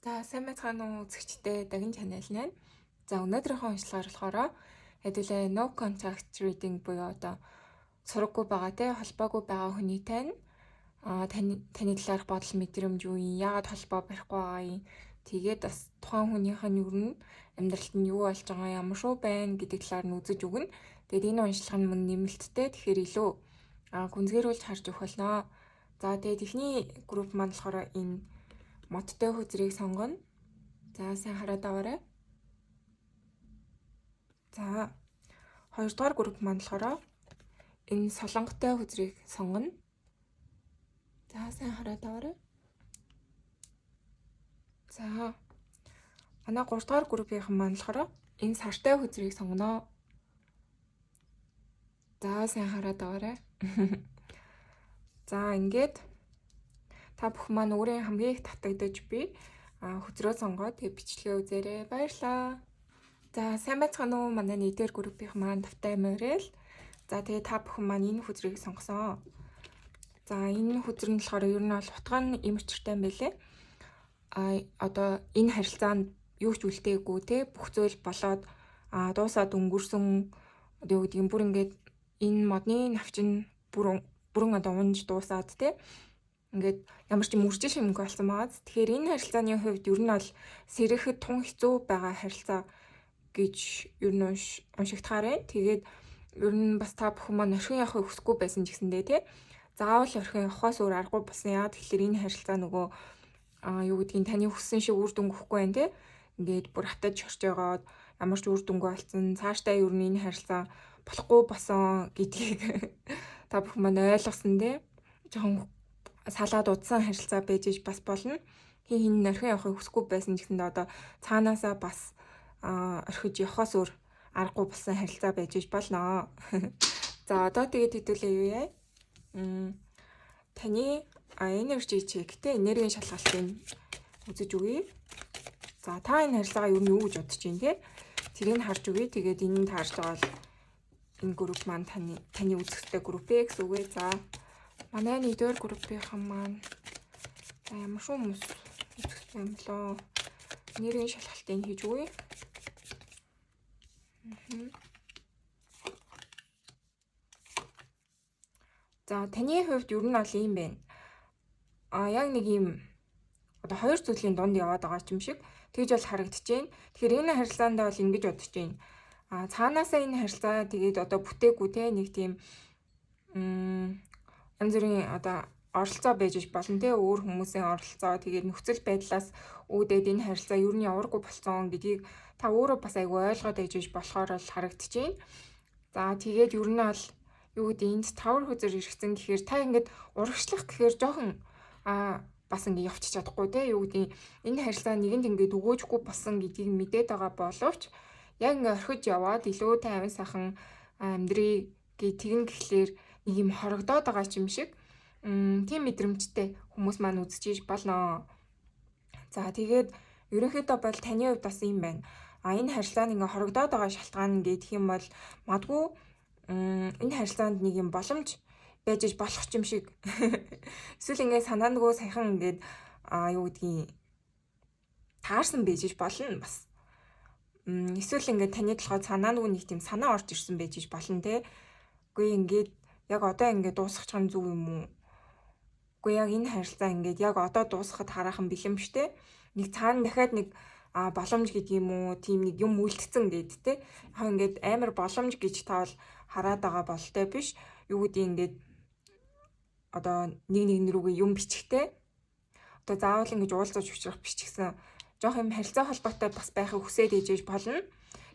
За сайн байцгаана уу үзэгчдээ Дагин channel маань. За өнөөдрийнхөө уншлагаар болохоор хэдүүлээ no contact reading буюу одоо сураггүй байгаа те холбоогүй байгаа хүний тань таны талаарх бодол мэдрэмж юу юм, яагаад холбоо барихгүй байгаа юм. Тэгээд бас тухайн хүнийх нь юу н амьдралд нь юу болж байгаа, ямар шүү байна гэдэг талаар нь үзэж өгнө. Тэгээд энэ уншлага нь мөн нэмэлттэй тэгэхээр илүү гүнзгийрүүлж харж өгөх болно. За тэгээд эхний групп маань болохоор энэ модтой хүзрийг сонгоно. За сайн хараад аваарай. За хоёрдугаар групп маань болохоор энэ солонготой хүзрийг сонгоно. За сайн хараад аваарай. За манай гуравдугаар группийнхан маань болохоор энэ сартай хүзрийг сонгоно. За сайн хараад аваарай. За ингээд та бүх маань өөрийн хамгийн их татагдаж би хүзрөө сонгоод тэг бичлэгээ үзээрэй. Баярлалаа. За сайн байцгаана уу манай нэгдүгээр группийнх маань Тавтай Морил. За тэгээ та бүхэн маань энэ хүзрийг сонгосон. За энэ хүзэр нь болохоор ер нь бол утга нь им учиртай юм байлээ. Одоо энэ харилцаанд юу ч үлдээгүй те бүх зүйл болоод дуусаад өнгөрсөн одоо юу гэдгийг бүр ингээд энэ модны навчин бүрэн одоо унж дуусаад те ингээд ямар ч юм үржил шимгүй болсон байгаа. Тэгэхээр энэ харилцааны хувьд ер нь бол сэрэхэд тун хэцүү байгаа харилцаа гэж ер нь уншигдахаар байна. Тэгээд ер нь бас та бүхэн маань орхин явахыг хүсэхгүй байсан ч гэсэндээ тий. Заавал орхин явахаас өөр аргагүй болсон. Яагаад тэгэхээр энэ харилцаа нөгөө юу гэдгийг таны хүссэн шиг үр дүн өгөхгүй байна тий. Ингээд бүр хатаж орч байгаад ямар ч үр дүнгүй болсон. Цаашдаа ер нь энэ харилцаа болохгүй болсон гэдгийг та бүхэн маань ойлгосон тий. Жохон салаад удсан харилцаа байж бас болно. Хин орхин явахыг хүсэхгүй байсан ч гэсэндээ одоо цаанаасаа бас орхиж явахаас өөр аргагүй болсон харилцаа байж болно. За одоо тэгээд хэдүүлээ юу яа? Таны energy check-тэй энергийн шалгалтыг үзэж өгье. За та энэ харилцаагаа юу гэж бодож байна те? Тэрийг харж өгье. Тэгээд энэ нь таарж байгаа бол энэ групп маань таны үзэсгэлэнтэй групп гэсэн үг ээ. За манай нэгдүгээр группийнхан маань ямар шүү хүмүүс үзэсгэлэн юм болоо. Энергийн шалгалтыг хийж өгье. За таны хувьд ер нь бол юм байна. Яг нэг юм одоо хоёр зүйлийн дунд яваад байгаа юм шиг тэгж бол харагдчихээн. Тэгэхээр энэ харилцаанд бол ингэж бодож байна. Цаанаасаа энэ харилцаа тэгээд одоо бүтээгүй те нэг тийм янз бүрийн одоо оролцоо байж болно те өөр хүмүүсийн оролцоо тэгээд нөхцөл байдлаас үүдээд энэ харилцаа ер нь яваргүй болсон гэдгийг та өөрөө бас айгүй ойлгоод ээж болохоор л харагдчихээн. За тэгээд ер нь бол юу гэдэг энд тавар хүзэр иргэсэн гэхээр та ингээд урагшлах гэхээр жоохон бас ингээд явчих чадахгүй те юу гэдэг энэ харилцаа нэгэнд ингээд өгөөжгүй болсон гэдгийг мэдээд байгаа боловч яг ингээд орхиж яваад илүү тайван сайхан амьдрий гэ тэгэн гэхлээр нэг юм хорогдоод байгаа юм шиг тийм мэдрэмжтэй хүмүүс маань үзэж болно. За тэгээд ерөнхийдөө бол таны хувьд бас юм байна. Энэ харилцааны ингээ хорогдоод байгаа шалтгаан гэх юм бол магадгүй энэ харилцаанд нэг юм боломж байж болох юм шиг. Эсвэл ингээ санаандгүй саяхан ингээд юу гэдгийг таарсан байж болно бас. Эсвэл ингээ таны толгойд санаандгүй нэг тийм санаа орж ирсэн байж болно те. Үгүй ингээд яг одоо ингээ дуусгах нь зөв юм уу? Үгүй яг энэ харилцаа ингээд яг одоо дуусгахад хараахан бэлэмжтэй. Нэг цаана дахиад нэг боломж гэдэг юм уу тийм нэг юм үлдсэн гэд те. Яг ингээд амар боломж гэж таавал хараад байгаа болтой биш. Юу гэдэг ингээд одоо нэг рүүгээ юм бичихтэй. Одоо заавал ингэж уулзаж учрах биш ч гэсэн жоох юм харилцаа холбоотой бас байхыг хүсээд ээж болно.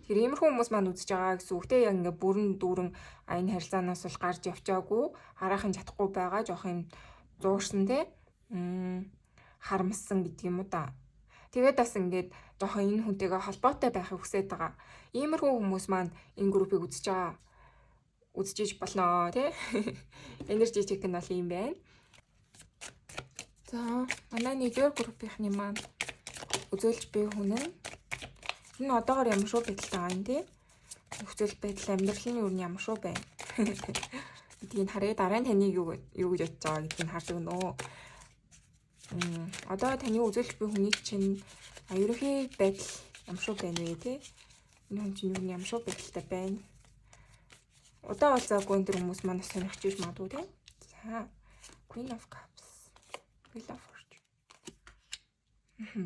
Тэгэхээр иймэрхүү хүмүүс маань үзэж байгаа гэсэн үг те. Яг ингээд бүрэн дүүрэн энэ харилцаанаас бол гарч явчаагүй, хараахан чадахгүй байгаа жоох юм зуурсан те. Харамссан гэдэг юм уу да. Тэгээд бас ингээд жоохон энэ хүнтэйгээ холбоотой байхыг хүсэж байгаа. Иймэрхүү хүмүүс маань энэ группийг үзэж болно тий. Energy check нь бол юм байна. За манай нэгдүгээр группийнхны маань үзүүлж буй хүн нь энэ одоогоор ямар шүү байдалтай байгаа юм тий. Нөхцөл байдал амьдрал нь юу ямар шүү байна. Гэдгийг харъя. Дараа нь таныг юу гэж бодож байгаа гэдгийг харж өгнө. Одоо таны үзүүлж буй хүний чинь ерөнхий байдал ямшуу байна вэ те? Энэ хүн чинь юу ямшуу байдалтай байна? Удаа уулзаагүй энэ хүмүүс манаас сонирхож магадгүй те. За, Queen of Cups. Wheel of Fortune.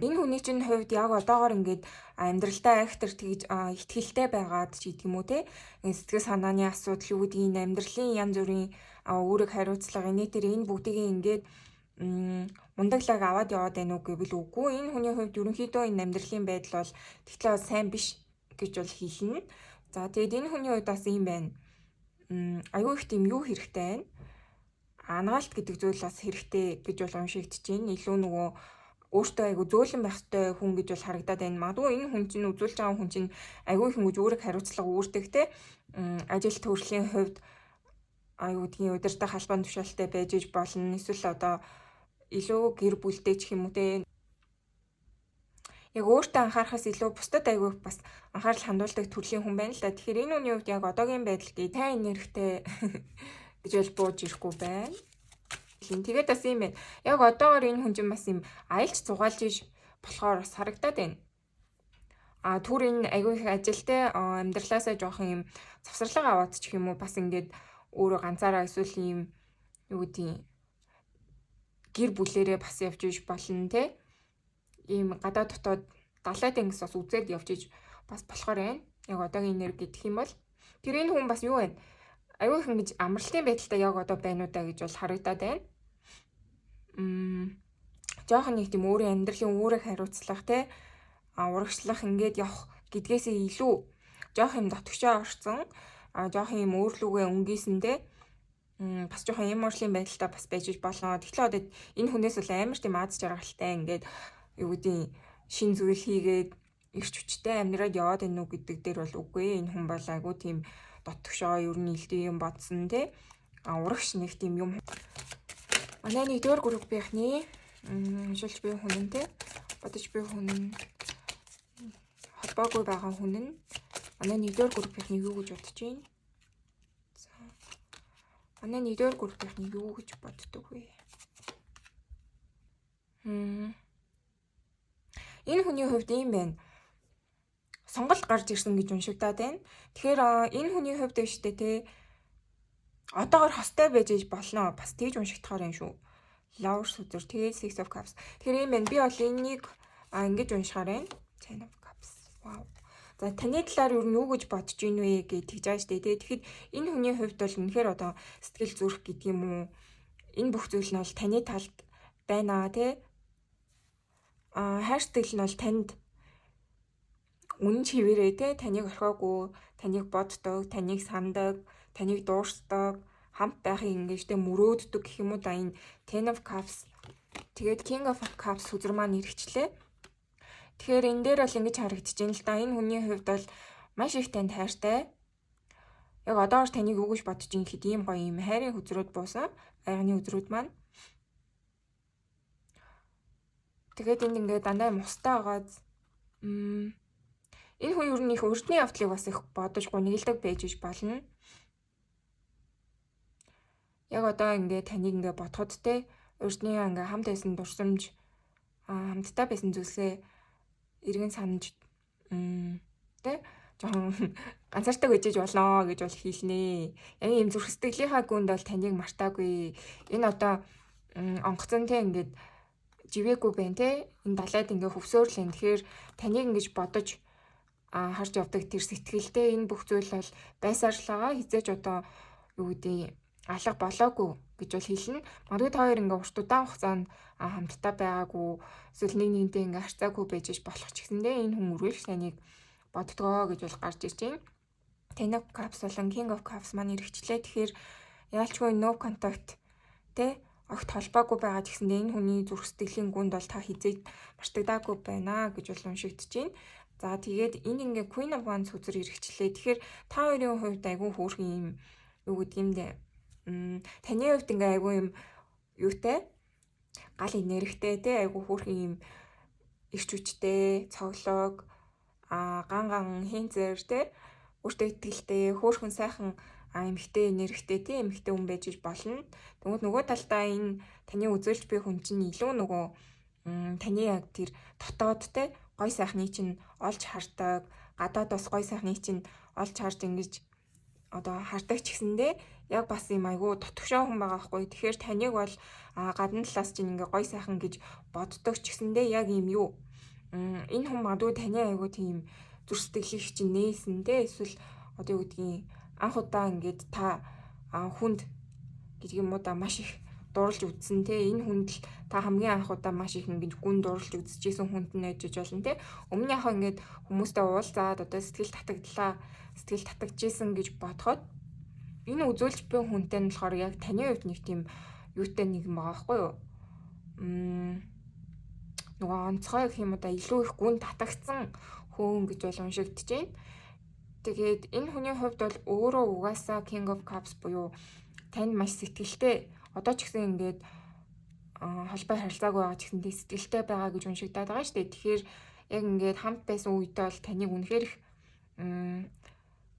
Энэ хүний чинь хувьд яг одоогоор ингээд амьдралдаа айхтар тэгж ихтгэлтэй байгаад ч гэдэг юм уу те. Сэтгэл санааны асуудал юу гэдгийг амьдралын янз бүрийн үүрэг хариуцлага энэ бүгдийг ингээд мундаглаг аваад яваад байна уу гэвэл үгүй. Энэ хүний хувьд ерөнхийдөө энэ амьдралын байдал бол тэгтлээ бол сайн биш гэж бол хэлнэ. За тэгээд энэ хүний хувьд бас юм байна. Аюу их тийм юу хэрэгтэй байна? Анагаалт гэдэг зүйл бас хэрэгтэй гэж бол уншигдэж байна. Илүү нөгөө өөртөө айгу зөөлөн байх ёстой хүн гэж бол харагдаад байна. Магадгүй энэ хүн чинь үзүүлж байгаа хүн чинь айгу их ингэж үүрэг хариуцлага үүрдэгтэй. Ажил төрлийн хувьд аюу гэдгийг удирдах халбан тушаалтай байж иж болно. Эсвэл одоо илүү гэр бүлтэй ч юм уу те. Яг өөртөө анхаарахаас илүү бусдад айгу бас анхаарал хандуулдаг төрлийн хүн байна л да. Тэгэхээр энэ хүний хувьд яг одоогийн байдал гээ тайн нэрхтэй гэж бол бууж ирэхгүй байна. Тэгээд бас юм байна. Яг одоогоор энэ хүн чинь бас юм аялж цугаалж иж болохоор бас харагдаад байна. Түр энэ айгүй их ажилтай амьдралаасаа жоох юм завсарлага аваад ч юм уу бас ингээд өөрөө ганцаараа эсвэл юм юу гэдгийг гэр бүлээрээ бас явж иж болно те. Ийм гадаа дотоод далайд ангис бас үзээд явж иж бас болохоор байна. Яг одоогийн нэр гэх юм бол тэр энэ хүн бас юу вэ? Аюу их ингэж амралтын байдалтай яг одоо байна уу да гэж бол харагдаад байна. Жохон нэг тийм өөрийн амьдралын үүрэг хариуцлага те урагшлах ингээд явах гэдгээсээ илүү жоох юм дотгошоо орсон жоох юм өөрлөгөө өнгийсэндээ бас жоохон юм уурлын байдалтай бас байж болно. Тэгэхээр одоо энэ хүнээс бол амар тийм аз жаргалтай ингээд юу гэдгийг шин зүйл хийгээд ирч хүчтэй амьдраад яваад байна уу гэдэг дээр бол үгүй. Энэ хүн бол айгу тийм дотгошоо ер нь илдээ юм бодсон те. Урагш нэг тийм юм. Манай нэгдүгээр группийнхний уншилж буй хүн нь те. Бодож буй хүн нь холбоогүй байгаа хүн нь манай нэгдүгээр группийнхний юу гэж бодож байна? За. Манай нэгдүгээр группийнхний юу гэж боддог вэ? Энэ хүний хувьд юм байна. Сонголт гарч ирсэн гэж уншигдаад байна. Тэгэхээр энэ хүний хувьд биш үү те. Одоогор хостой байж иж болно. Бас тэгж уншигдахаар юм шүү. Lovers үзэр тэгээд Six of Cups. Тэгэхээр юм байна. Би бол энийг ингэж уншихаар байна. Ten of Cups. Wow. За таны талаар юу гэж бодож ийн вэ гэж тэгж байгаа штэ тий. Тэгэхэд энэ хүний хувьд бол үнэхээр одоо сэтгэл зүрх гэдэг юм уу? Энэ бүх зүйл нь бол таны талд байна тий. Хайр сэтгэл нь бол танд үнэн чивээрээ тий таныг орхиогүй, таныг боддог, таныг сандаг, таныг дуурсдаг, хамт байхыг ингэж тэ мөрөөддөг гэх юм уу да энэ Ten of Cups. Тэгээд King of Cups хүзэр маань ирчихлээ. Тэгэхээр энэ дээр бол ингэж харагдаж байна л да. Энэ хүний хувьд бол маш их танд хайртай. Яг одоогор таныг юу гэж бодож ийн гэхэд ийм гоё юм хайрын хүзрүүд буусан. Айганы хүзрүүд маань. Тэгээд энд ингээд дандаа мустай байгаад энэ хүн ер нь их урдны явдлыг бас их бодож гуниглдаг байж болно. Яг одоо ингээд таныг ингээд бодоход те урдны ингээд хамт байсан дурсамж хамтдаа байсан зүйлсээ эргэн санаж те жоохон ганцаартай гүйж болно гэж бол хэлнэ. Яг ийм зүрх сэтгэлийнхаа гүнд бол таныг мартаагүй. Энэ одоо онгоцон те ингээд живээгүй байна те. Энэ далайд ингээд хөвсөөрлэн. Тэгэхээр таныг ингэж бодож харж явдаг тэр сэтгэлдээ энэ бүх зүйл бол байсаарлага хизээж одоо юу гэдэг алга болоогүй гэж бол хэлнэ. Магадгүй та хоёр ингээ урт удаан хугацаанд хамтдаа байгаагүй эсвэл нэг нэгнтэй ингээ харьцаагүй байж болох ч гэсэндээ энэ хүн үргэлж таныг боддгоо гэж бол гарч ирж байна. Ten of Cups болон King of Cups маань иргэжлээ. Тэгэхээр яалчгүй no contact тэ огт холбоогүй байгаа ч гэсэндээ энэ хүний зүрх сэтгэлийн гүнд бол та хизээд мартагдаагүй байна гэж бол уншигдэж байна. За тэгээд энэ ингээ Queen of Wands хүзэр иргэжлээ. Тэгэхээр та хоёрын хувьд айгүй хөөрхөн юм юу гэдэг юм дэ. Таны хувьд ингээ айгүй юм юутай гал энергитэй те айгүй хөөрхөн юм ирч хүчтэй, цоглог, ган хинзэр те өөртөө итгэлтэй, хөөрхөн сайхан эмэгтэй нэрхтэй тийм эмэгтэй хүн байж болно. Тэгвэл нөгөө талдаа энэ таны үзүүлж буй хүн чинь илүү нөгөө таны яг тэр дотоодтэй гой сайхныг чинь олж хардаг, гадаадаас гой сайхныг чинь олж харж ингэж одоо хардаг ч гэсэндээ яг бас юм айгүй дотгошоо хүн байгаа хгүй. Тэгэхээр таныг бол гадна талаас чинь ингээ гой сайхан гэж боддог ч гэсэндээ яг юм юу. Энэ хүн магадгүй таны айгүй тийм зүрх сэтгэлийг чинь нээсэндээ эсвэл одоо юу гэдгийг анх удаа ингээд та хүнд гэдэг юм уу да маш их дурлж үзсэн те энэ хүнд л та хамгийн анх удаа маш их ингэж гүн дурлж үзчихсэн хүнд нь ээж болно те өмнө нь яхаа ингээд хүмүүстэй уулзаад одоо сэтгэл татагдчихсэн гэж бодоход энэ үзүүлж буй хүнтэй нь болохоор яг таны хувьд нэг тийм юутай нэг юм байгаа байхгүй юу нөгөө онцгой гэх юм уу да илүү их гүн татагдсан хүн гэж бол уншигдэж байна. Тэгээд энэ хүний хувьд бол өөрөө угаасаа King of Cups буюу танд маш сэтгэлтэй одоо ч гэсэн ингээд холбоо харилцаагүй байгаа ч гэсэн сэтгэлтэй байгаа гэж уншигдаад байгаа шүү дээ. Тэгэхээр яг ингээд хамт байсан үедээ бол таныг үнэхээр их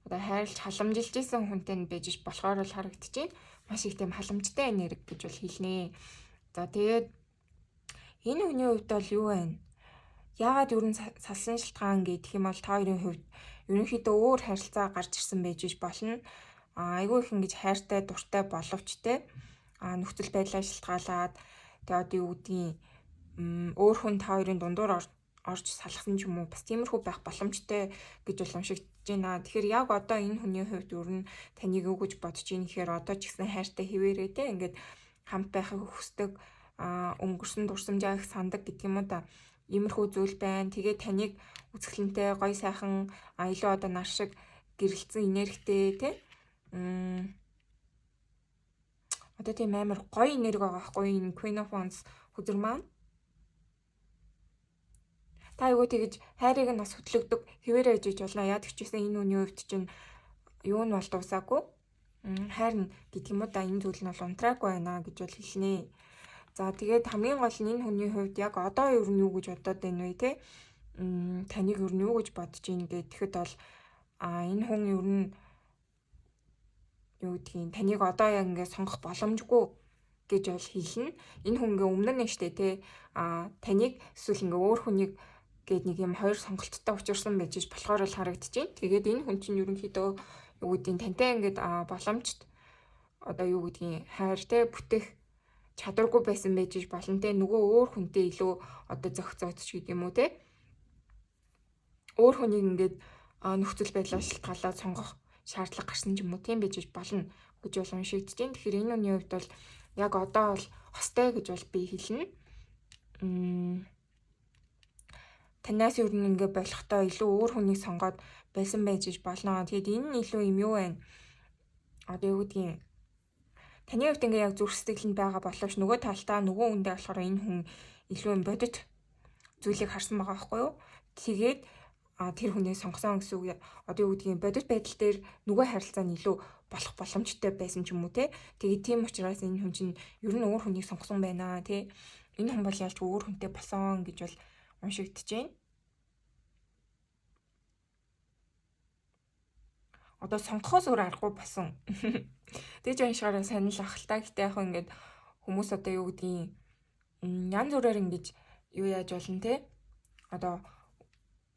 одоо хайрлж халамжилж исэн хүнтэй байж болохоор л харагдаж байна. Маш их тийм халамжтай энерги гэж бол хэлнэ. За тэгээд энэ хүний хувьд бол юу вэ? Яагаад юу н салсан шалтгаан гэх юм бол та хоёрын хувьд ерөнхийдөө өөр харилцаа гарч ирсэн байж болно. Айгүй их ингэж хайртай, дуртай боловч те нөхцөл байдлаа шалтгаалаад тэгээд одоо юу гэдгийг өөр хүн та хоёрын дундуур орж салгасан ч юм уу бас тиймэрхүү байх боломжтой гэж бол уншигдэж байна. Тэгэхээр яг одоо энэ хүний хувьд юу н таныг юу гэж бодож ийн гэхээр одоо ч гэсэн хайртай хэвээрээ те ингээд хамт байхыг хүсдэг өнгөрсөн дурсамжаа их сандаг гэдэг юм уу да. Иймэрхүү зүйл байна. Тэгээд таныг үзэсгэлэнтэй, гоё сайхан, илүү одоо нар шиг гэрэлцэн энергитэй тий. Одоо тийм амар гоё энерги байгаа байхгүй энэ Queen of Wands хүзэр маань. Та айгуу тэгэж хайрыг нь бас хөтлөгдөг хэвээрээ ижиж болно. Яа гэвчээсээ энэ үний хувьд чинь юу нь бол дуусаагүй. Хайр нь гэдэг юм уу да энэ зүйл нь бол унтраагүй байна гэж бол хэлнэ. За тэгээд хамгийн гол нь энэ хүний хувьд яг одоо юу нь юу гэж бодоод байна вэ те? Таныг юу нь юу гэж бодож ийн гэхэд бол энэ хүн юу нь юу гэдгийг таныг одоо яг ингээд сонгох боломжгүй гэж бол хэлнэ. Энэ хүн ингээ өмнө нь штэ те таныг эсвэл ингээ өөр хүнийг гээд нэг юм хоёр сонголттой учирсан байж болохоор л харагдаж байна. Тэгээд энэ хүн чинь ерөнхийдөө юу гэдгийг тантай ингээд боломжт одоо юу гэдгийг хайр те бүтээх чадваргүй байсан байж болно те нөгөө өөр хүнтэй илүү одоо зохицооч гэдэг юм уу те өөр хүнийг ингээд нөхцөл байдлаа шалтгаалаад сонгох шаардлага гарсан ч юм уу тийм байж болно гэж бол уншигдэж байна. Тэгэхээр энэ үний хувьд бол яг одоо бол хостой гэж бол би хэлнэ. Танаас юу нэг ингээд болохтой илүү өөр хүнийг сонгоод байсан байж болно. Тэгээд энэ нь илүү юм юу вэ? Одоо юу гэдгийг таны хувьд ингээ яг зүрх сэтгэл нь байгаа боловч нөгөө талдаа нөгөө үндэ болохоор энэ хүн илүү юм бодит зүйлийг харсан байгаа байхгүй юу? Тэгээд тэр хүнийг сонгосон гэсэн үг одоо юу гэдгийг бодит байдал дээр нөгөө харилцаа нь илүү болох боломжтой байсан ч юм уу те. Тэгээд тийм учраас энэ хүн чинь ер нь өөр хүнийг сонгосон байна те. Энэ хүн бол яаж өөр хүнтэй болсон гэж бол уншигдэж байна. Одоо сонгохоос өөр аргагүй болсон. Тэгж уншихаараа сонирхол ахaltaа гэхдээ яг ингээд хүмүүс одоо юу гэдгийг янз бүрээр ингэж юу яаж болно те. Одоо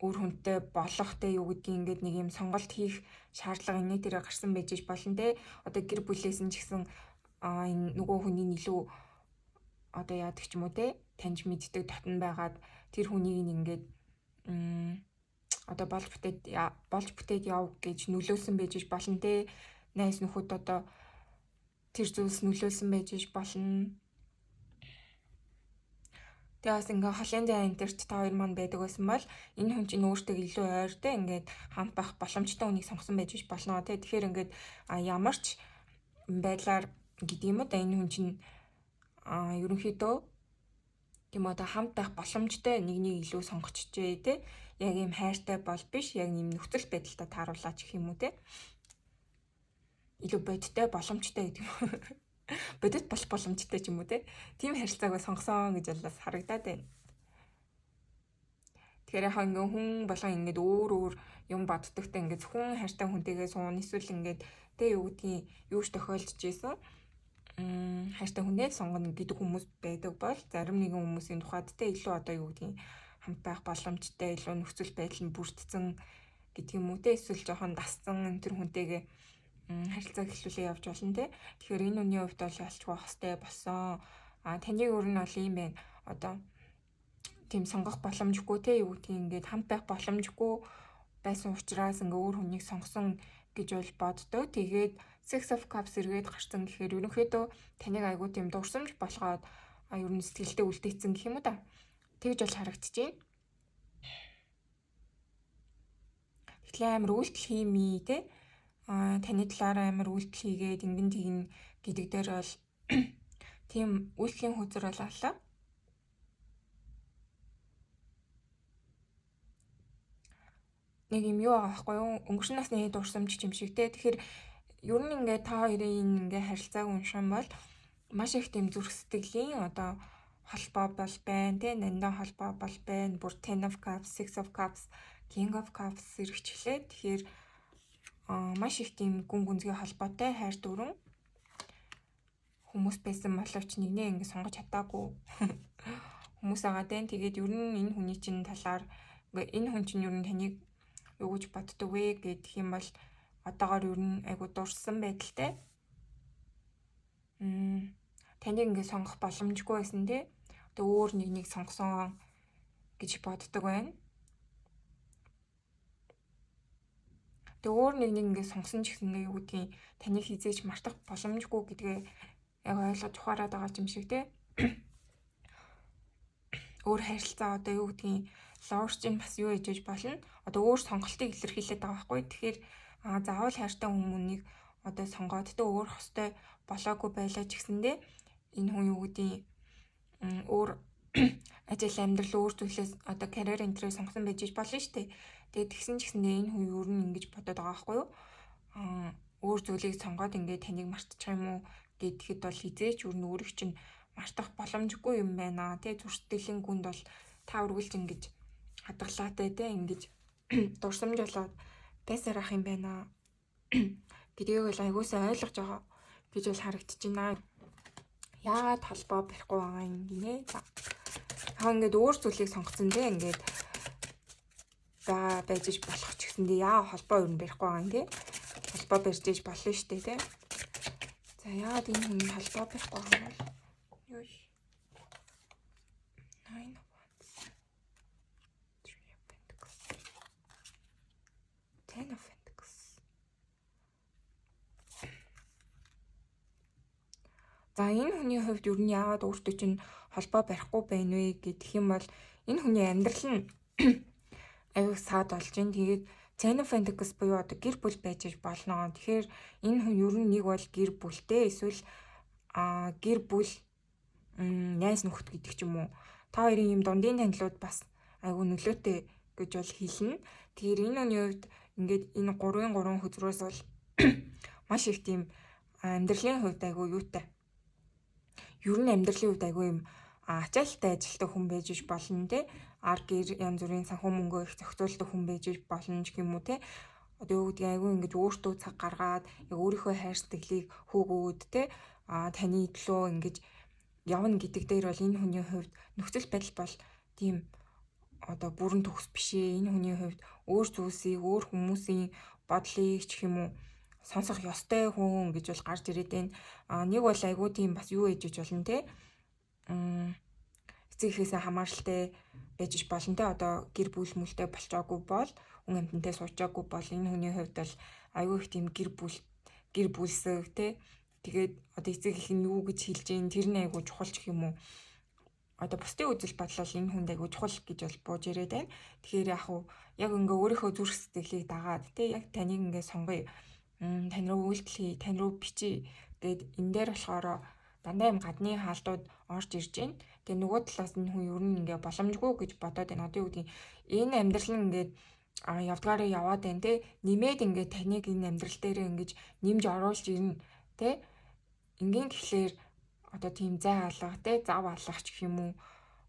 өөр хүнтэй болох те юу гэдгийг ингээд нэг юм сонголт хийх шаардлага энэ дээр гарсан байж болно те. Одоо гэр бүлээс нь ч гэсэн энэ нөгөө хүний илүү одоо яадаг ч юм уу те таньж мэддэг дотн байгаад тэр хүнийг ингээд одоо болж бүтээд яв гэж нөлөөлсөн байж болно те. Найс нөхөд одоо тэр зүйлс нөлөөлсөн байж болно. Тэгээ бас ингээ холын зай интерт та хоёр маань байдаг байсан бол энэ хүн чинь өөртөө илүү ойртой ингээд хамт байх боломжтой хүнийг сонгосон байж болно те. Тэгэхээр ингээд ямар ч байдлаар гэдэг юм да энэ хүн чинь ерөнхийдөө тийм одоо хамт байх боломжтой нэг илүү сонгочжээ те. Яг юм хайртай бол биш яг юм нөхцөл байдалтай тааруулаач гэх юм уу те. Илүү бодиттой боломжтой гэдэг юм. Бодит болох боломжтой ч юм уу те. Тийм харилцааг сонгосон гэж бас харагдаад байна. Тэгэхээр яхаа ингээ хүн болгон ингээд өөр юм боддогтой ингээд зөвхөн хайртай хүнтэйгээ суун эсвэл ингээд тэ юу гэдгийг юуш тохиолдож ийсэн хайртай хүнээ сонгоно гэдэг хүмүүс байдаг бол зарим нэгэн хүмүүсийн тухайд тэ илүү одоо юу гэдгийг хамт байх боломжтой илүү нөхцөл байдал нь бүрдсэн гэдэг юм уу тэ эсвэл жоохон дассан энэ төр хүнтэйгээ харилцаа эхлүүлээ явж болно те. Тэгэхээр энэ үний хувьд бол ялчгүй хостой болсон. Таны өөр нь бол юм байна. Одоо тийм сонгох боломжгүй те юу гэдгийг ингээд хамт байх боломжгүй байсан учраас ингээ өөр хүнийг сонгосон гэж бол боддог. Тэгээд Six of Cups эргээд гарсан гэхээр ерөнхийдөө таныг айгуу тийм дурсамж болгоод ер нь сэтгэлдээ үлдээсэн гэх юм уу та. Тэгж бол харагдчихээн. Тэгэхээр амар үйлдэл хиймээ те. Таны талаар амар үйлдэл хийгээд ингэн тэгнэ гэдэг дээр бол тийм үйлдэлийн хөзөр бол аллаа. Нэг юм юу байгаа байхгүй юу? Өнгөрсөн насны дурсамж юм шиг те. Тэгэхээр ер нь ингээ та хоёрын ингээ харилцааг уншсан бол маш их тийм зүрх сэтгэлийн одоо холбоо бол байна те. Нандин холбоо бол байна. Бүр 10 of Cups, 6 of Cups, King of Cups зэрэгчлээ. Тэгэхээр маш их тийм гүн гүнзгий холбоотой хайр дүрэн хүмүүс байсан боловч нэгнээ ингэ сонгож чадаагүй хүмүүс байгаа дээ. Тэгээд ер нь энэ хүний чинь талаар энэ хүн чинь ер нь таныг юу гэж боддог вэ гэх юм бол одоогоор ер нь айгу дурсан байдалтай. Таныг ингэ сонгох боломжгүй байсан тий. Одоо өөр нэгнийг сонгосон гэж боддог байна. Тэгээ өөр нэг ингэ сонгосон ч гэсэн юу гэдгийг таныг хизээж мартах боломжгүй гэдгээ яг ойлгож ухаарад байгаа юм шиг тий. Өөр харилцаа одоо юу гэдгийг лоурч нь бас юу ээжэж болно. Одоо өөр сонголтыг илэрхийлээд байгаа байхгүй. Тэгэхээр заавал хайртай хүмүүнийг одоо сонгоод тэ өөр хостой болоогүй байлаа ч гэсэндээ энэ хүн юу гэдгийг өөр ажил амьдрал өөр зүйлээс одоо карьер энтрээ сонгосон байж болно шүү дээ. Тэгээд тэгсэн ч гэсэндээ энэ хүн юу нь ингэж бодоод байгаа байхгүй юу? Өөр зүйлийг сонгоод ингээд таныг мартчих юм уу гэхэд бол хизээч өөр нь өөрийг чинь мартах боломжгүй юм байна. Тэгээд зүрхсэтгэлийн гүнд бол та үргэлж ингэж хадгалаатай те ингэж дурсамж болоод байсаар ах юм байна гэдгийг бол айгуусаа ойлгож байгаа гэж бол харагдаж байна. Яагаад холбоо барихгүй байгаа юм гинэ. Яг ингээд өөр зүйлийг сонгоцсон те ингээд байж болох ч гэсэндээ яа холбоо юу барихгүй байгаа юм те. Холбоо барьж иж болно шүү дээ те. За яагаад энэ хүн холбоо барихгүй байгаа юм бол юу вэ? 9 of Wands, 3 of Pentacles, 10 of Pentacles. За энэ хүний хувьд юу нь яагаад өөртөө чинь холбоо барихгүй байна вэ гэх юм бол энэ хүний амьдрал нь аюу саад болж байна. Тэгээд 10 of Pentacles буюу одоо гэр бүл байж болно. Тэгэхээр энэ хүн ер нь нэг бол гэр бүлтэй эсвэл гэр бүл найз нөхөд гэдэг ч юм уу. Та хоёрын юм дундын танилуд бас аюу нөлөөтэй гэж бол хэлнэ. Тэгэхээр энэ хүний хувьд ингээд энэ 3 хөзрөөс бол маш их тийм амьдралын хувьд аюу юутай. Ер нь амьдралын хувьд аюу юм ачаалттай ажилтдаг хүн байж болно те. Гэр янз бүрийн санхүү мөнгөө их зохицуулдаг хүн байж болно ч юм уу те. Одоо юу гэдгийг аюу ингэж өөртөө цаг гаргаад яг өөрийнхөө хайр сэтгэлийг хөөгөөд те таны төлөө ингэж явна гэдэг дээр бол энэ хүний хувьд нөхцөл байдал бол тийм одоо бүрэн төгс бишээ. Энэ хүний хувьд өөр зүйлсийг өөр хүмүүсийн бодлыг ч юм уу сонсох ёстой хүн гэж бол гарч ирээд байна. Нэг бол айгүй тийм бас юу ээжж болно те. Эцэгхээсээ хамааралтай байж болно те. Одоо гэр бүл мүлтэй болчоогүй бол хүн амьтантай суучаагүй бол энэ хүний хувьд бол айгүй их тийм гэр бүлсэг те. Тэгээд одоо эцэг их нь юу гэж хэлж ийн тэр нь айгүй чухал ч юм уу. Одоо бусдын үзэл бодол энэ хүнд айгүй чухал гэж бол бууж ирээд байна. Тэгэхээр яг ингээ өөрийнхөө зүрх сэтгэлийг дагаад те яг таныг ингээ сонгоё. Тань руу үйлдэл хий, тань руу бичиж гээд энэ дээр болохоор дандаа юм гадны хаалтууд орж ирж байна. Тэгээ нөгөө талаас нь хүн ер нь ингээ боломжгүй гэж бодоод байна. Одоо юу гэдэг энэ амьдрал нь ингээ явдгаараа яваад байна те. Нэмээд ингээ таныг энэ амьдрал дээр ингэж нэмж оруулж ирнэ те. Ингийн тэгэхээр одоо тийм зай алга те зав алгах гэх юм уу.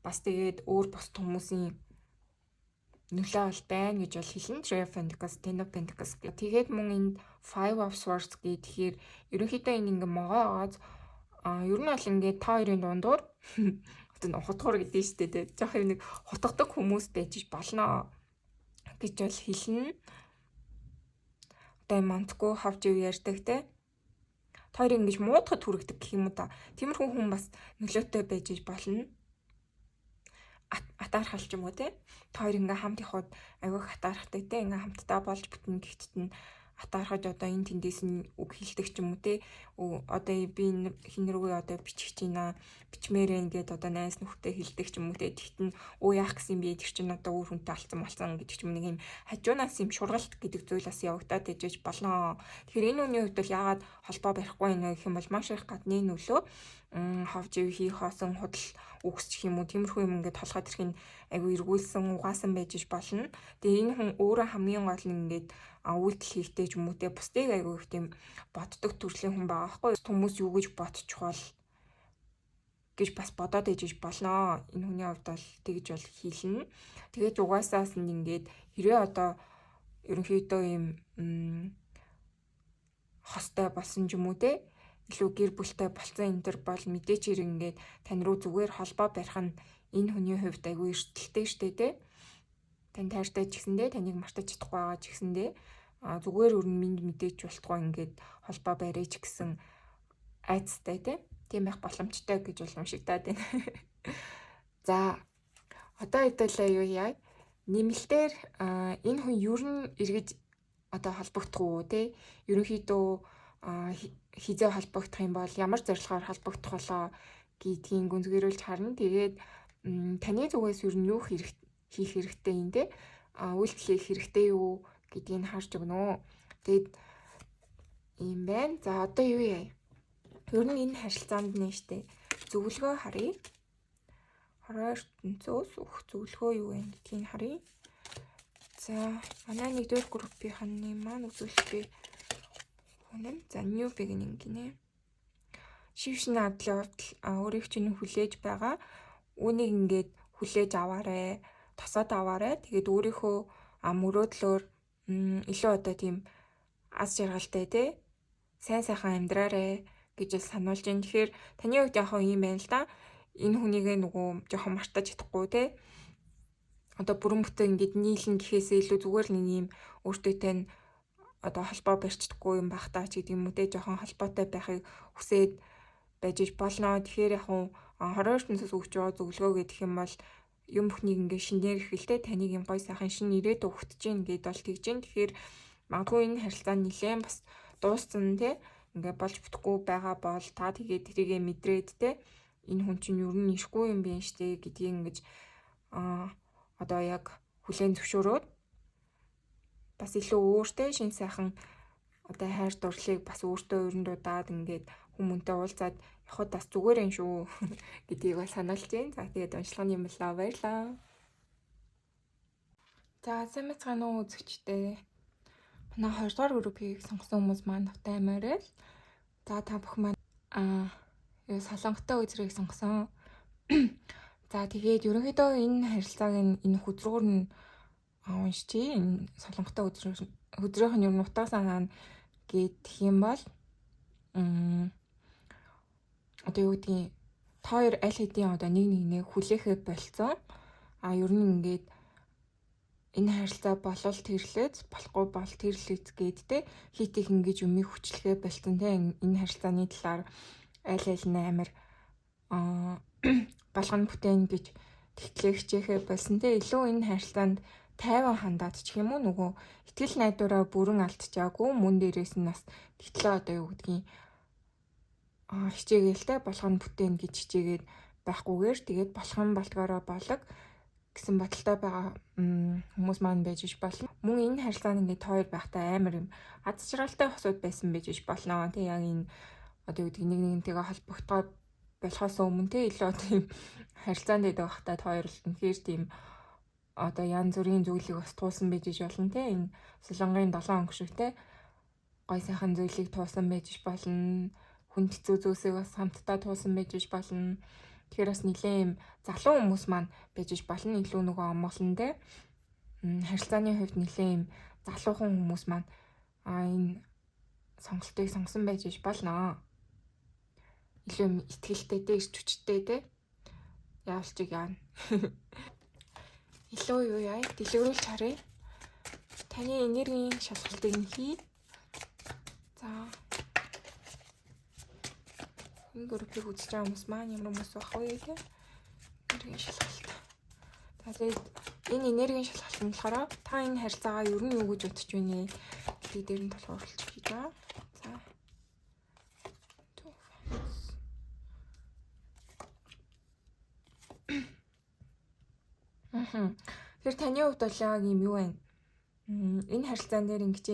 Бас тэгээд өөр бос хүмүүсийн нөлөө бол байна гэж бол хэлнэ. Three of Pentacles, Ten of Pentacles гэх. Тэгээд мөн энд Five of Swords гэхээр ерөнхийдөө энэ ингээ могоогоос ер нь бол ингээ та хоёрын дундуур одоо хутгуур гэдэг нь шүү дээ. Жохоо нэг хутгадаг хүмүүс байж болно гэж бол хэлнэ. Одоо мантгүй хавж ив ярьдаг те. Та хоёр ингэж муудахад хүрэгдэг гэх юм уу та. Тиймэрхүү хүн бас нөлөөтэй байж болно. Атаархал ч юм уу те. Та хоёр ингээ хамт явахад аягүй атаархдаг те. Ингээ хамтдаа болж бүтэн гэхдээ нь атаархаж одоо энэ тэндээс нь үг хэлдэг ч юм уу те. Одоо би хин рүүгээ одоо бичих чийна, бичмээрэн гээд одоо найз нөхдөд хэлдэг ч юм уу те. Тэгтэн яах гэсэн би тэр чинь одоо өөр хүнтэй алцсан гэдэг ч юм нэг юм хажуунаас юм шургалт гэдэг зүйл бас явагдаад ижиж болно. Тэгэхээр энэ үний хувьд бол яагаад холбоо барихгүй нэ гэх юм бол маш их гадны нөлөө хавж ив хийх хоосон худал үгсчих юм уу тиймэрхүү юм ингээд толгойд ирэх нь айгүй эргүүлсэн угаасан байж болно. Тэгээ энэ хүн өөрөө хамгийн гол нь ингээд үйлдэл хийхтэй ч юм уу те бусдыг айгүй их тийм боддог төрлийн хүн байгаа байхгүй хүмүүс юу гэж бодчих бол гэж бас бодоод ижиж болно. Энэ хүний хувьд бол тэгж бол хийлнэ. Тэгээд угаасаас нь ингээд хэрвээ одоо ерөнхийдөө юм хостой болсон ч юм уу те илүү гэр бүлтэй болсон энэ төр бол мэдээч хэрэг ингээд тань руу зүгээр холбоо барих нь энэ хүний хувьд айгүй эрсдэлтэй штэ те. Тань таартай ч гэсэндээ таныг мартаж чадахгүй байгаа ч гэсэндээ зүгээр өрн минь мэдээч болтгоо ингээд холбоо барьж гэсэн айцтай те. Тийм байх боломжтой гэж бол уншигдаад байна. За одоо хэдүүлээ юу яа. Нэмэлтээр энэ хүн ер нь эргэж одоо холбогдох уу те. Ерөнхийдөө хизээ холбогдох юм бол ямар зорилгоор холбогдох болоо гэдгийг гүнзгийрүүлж харна. Тэгээд таны зүгээс ер нь юу хийх хэрэгтэй юм те. Үйлдэл хийх хэрэгтэй юу гэдгийг харж өгнө. Тэгээд ийм байна. За одоо юу яа. Ер нь энэ харилцаанд нэ штэ зөвлөгөө харъя. Хороо ертөнцөөс өгөх зөвлөгөө юу вэ гэдгийг харъя. За манай нэгдүгээр группийн маань үзүүлэлт үнэн. За new beginning гинэ. Шившин надлын хувьд өөрийг чинь хүлээж байгаа. Үүнийг ингээд хүлээж аваарэ. Тосоод аваарэ. Тэгээд өөрийнхөө мөрөөдлөөр илүү одоо тийм аз жаргалтай те сайн сайхан амьдраарэ гэж сануулж байна. Тэгэхээр таны хувьд яг юм байна л да. Энэ хүнийг нөгөө жоохон мартаж чадахгүй те. Одоо бүрэн бүтэн ингэж нийлнэ гэхээсээ илүү зүгээр л нэг юм өөртөөтэй нь одоо холбоо барьчихдаггүй юм байх таа ч гэдэг юм уу те. Жоохон холбоотой байхыг хүсээд байж болно. Тэгэхээр яг хороо ертөнцөөс өгч байгаа зөвлөгөө гэдэг юм бол юм бүхнийг ингээ шинээр ихэлтэй таныг юм гой сайхан шин ирээд өгч чинь гэдээ бол тэгж जैन. Тэгэхээр магадгүй энэ харилцаа нэлээд бас дууссан те. Ингээ болж бүтэхгүй байгаа бол та тэгээд тэрийгэ мэдрээд те энэ хүн чинь ер нь ирэхгүй юм байна штэ гэдгийг ингэж одоо яг хүлээн зөвшөөрөөд бас илүү өөртөө шин сайхан одоо хайр дурлалыг бас өөртөө өрөндудаад ингээд хүмүүнтэй уулзаад явахад бас зүгээр юм шүү гэдгийг бол сануулж байна. За тэгээд уншлагын юм болоо баярлаа. За сайн мэцхан уу үзэгчтэй. Манай 2 дугаар группийг сонгосон хүмүүс маань Навтай Амарэл. За та бүх маань солонготой үзрийг сонгосон. За тэгээд ерөнхийдөө энэ харилцааг энэ хүзрүүр нь уншчихъя. Энэ солонготой хүзрийнх нь ер нь утга санаа гэх юм бол одоо юу гэдгийг та хоёр аль хэдийн одоо нэг хүлээхээ болцсон. Ер нь ингээд энэ харилцаа болол тэрлээц болохгүй бол тэрлээц гэдтэй хит их ингэж юмыг хүчлэгээ болцсон те. Энэ харилцааны талаар аль нь амар болгоно бүтээн гэж тэгтлээ хичээхээ болсон те. Илүү энэ харилцаанд тайван хандаад ч юм уу нөгөө итгэл найдвараа бүрэн алдчихаагүй мөн дээрээс нь бас тэгтлээ одоо юу гэдгийг хичээгээл те болгоно бүтээн гэж хичээгээд байхгүйгээр тэгээд болох юм болдгоороо болог гэсэн бодолтой байгаа хүмүүс маань байж болно. Мөн энэ харилцаанд ингээд хоёр байхтай амар юм аз жаргалтай хосууд байсан байж болно. Тэг яг энэ одоо юу гэдгийг нэгнтэйгээ холбогдохоо болохоос өмнө те илүү тийм харилцаанд байдаг байхтай хоёр л үнэхээр тийм одоо янз бүрийн зүйлийг бас туулсан байж болно те. Энэ Солонгын 7 өнгө шиг те гой сайхан зүйлийг туулсан байж болно. Хүнд хэцүү зүйлсийг бас хамтдаа туулсан байж болно. Тэгэхээр бас нэлээд юм залуу хүмүүс маань байж болно. Илүү нөгөө амгалан те. харилцааны хувьд нэлээд юм залуухан хүмүүс маань энэ сонголтыг сонгосон байж болно. Илүү ихтгэлтэй дээрч хүчтэй те. Яавалчиг яана. Илүү юу яа? Дэлгэрүүлж харъя. Таны энергийн шалгалтыг нь хий. За. Энэ группийг үзэж байгаа хүмүүс маань ямар хүмүүс байх вэ те? Энергийн шалгалт. Тэгээд энэ энергийн шалгалт нь болохоор та энэ харилцаагаа ер нь юу гэж бодож байна вэ? Гэдэг дээр нь толгуурлаж хийж байгаа. За. Тэгэхээр таны хувьд бол яг юм юу вэ? Энэ харилцаан дээр ингэж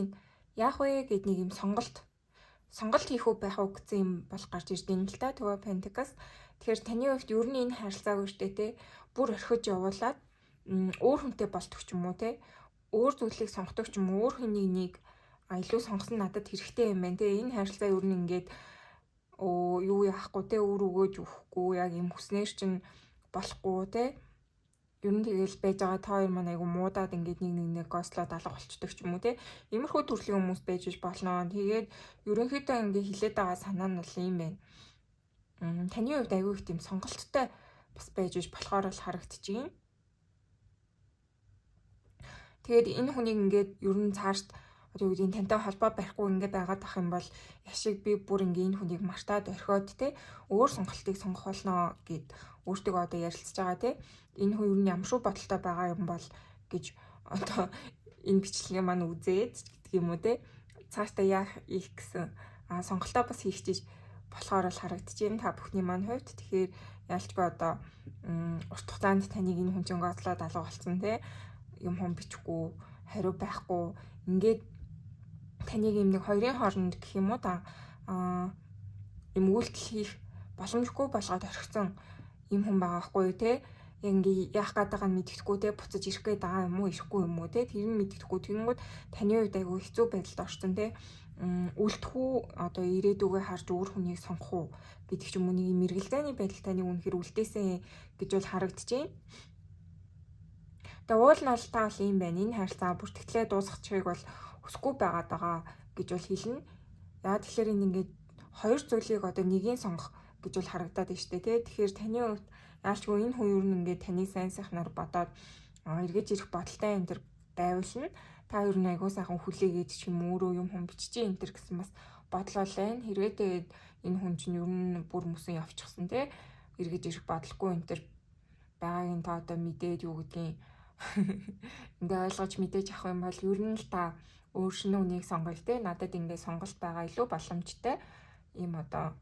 яах вэ гэд нэг юм сонголт хийх үү байх уу гэсэн юм бол гарч ирж байна л та. Төвөө Пентакс. Тэгэхээр таны хувьд ер нь энэ харилцааг үүштэй те бүр орхиж явуулаад өөр хүнтэй болтох ч юм уу те өөр зүйлийг сонгодог ч юм уу өөр хүнийг илүү сонгосон надад хэрэгтэй юм байна те. Энэ харилцаа ер нь ингээд юу яахгүй те өөр өгөөж өгөхгүй яг юм хүснээр чинь болохгүй те. Ер нь тэгэл байж байгаа та хоёр маань айгу муудаад ингээд нэг гослоод алга болчдөг ч юм уу те. Иймэрхүү төрлийн хүмүүс байж болно. Тэгээд ерөнхийдөө ингээд хилээд байгаа санаа нь бол юм байна. Таны хувьд айгу их тийм сонголттой бас байж болохоор л харагдчихээн. Тэгээд энэ хүнийг ингээд ер нь цаашд одоо юу гэдэг тантай холбоо барихгүй ингээд байгаад ах юм бол яшиг би бүр ингээд энэ хүнийг мартаад орхиод те өөр сонголтыг сонгох болно гэд өөртөө одоо ярилцж байгаа те. Энэ хүн ер нь ямар шүү бодолтой байгаа юм бол гэж одоо энэ бичлэгээ маань үзээд гэдэг юм уу те. Цаашдаа яах их гэсэн сонголтоо бас хийх гэж болохоор л харагдчихээн та бүхний маань хувьд. Тэгэхээр ялчгүй одоо урт хугацаанд таныг энэ хүн чинь гоцлоод алга болсон те. Юм хом бичихгүй, хариу байхгүй. Ингээд таныг юм нэг хоёрын хооронд гэх юм уу та юм үйлдэл хийх боломжгүй болгоод орхисон юм хүн байгаа хгүй те. Ингээ яах гээд байгааг нь мэддэхгүй те буцаж ирэх гээд байгаа юм уу ирэхгүй юм уу те тэр нь мэддэхгүй тэгэнгүүт таны хувьд айгүй хэцүү байдалд орсон те үлдэх үү одоо ирээдүгөө харж өөр хүнийг сонгох уу гэдэг ч юм уу нэг мэргэлзээний байдал таныг үнэхээр үлдээсэн гэж бол харагдчихээн. Тэгээ уул нь бол та бол юм байна. Энэ харилцаа бүртгэлээ дуусгачихыг бол хүсэхгүй байгаа гэж бол хэлнэ. Яа тэгэхээр энэ ингээд хоёр зүйлийг одоо нэгийг сонгох гэж бол харагдаад байна шүү дээ тий. Тэгэхээр таны хувьд яалчгүй энэ хүн юу нэгээд таны сайн сайхнаар бодоод эргэж ирэх бодолтой энэ төр байвал нь та юу нэг айгуу сайхан хүлээгээд ч юм өөрөө юм хүн биччихээ энэ төр гэсэн бас бодлоо байна. Хэрвээ тэгээд энэ хүн чинь юу бүр мөсөн явчихсан тий. Эргэж ирэх бодлогүй энэ төр байгааг та одоо мэдээд юу гэдгийг ингээ ойлгож мэдээж авах юм бол ер нь л та өөршнөө үнийг сонгоё те надад ингээ сонголт байгаа илүү боломжтой ийм одоо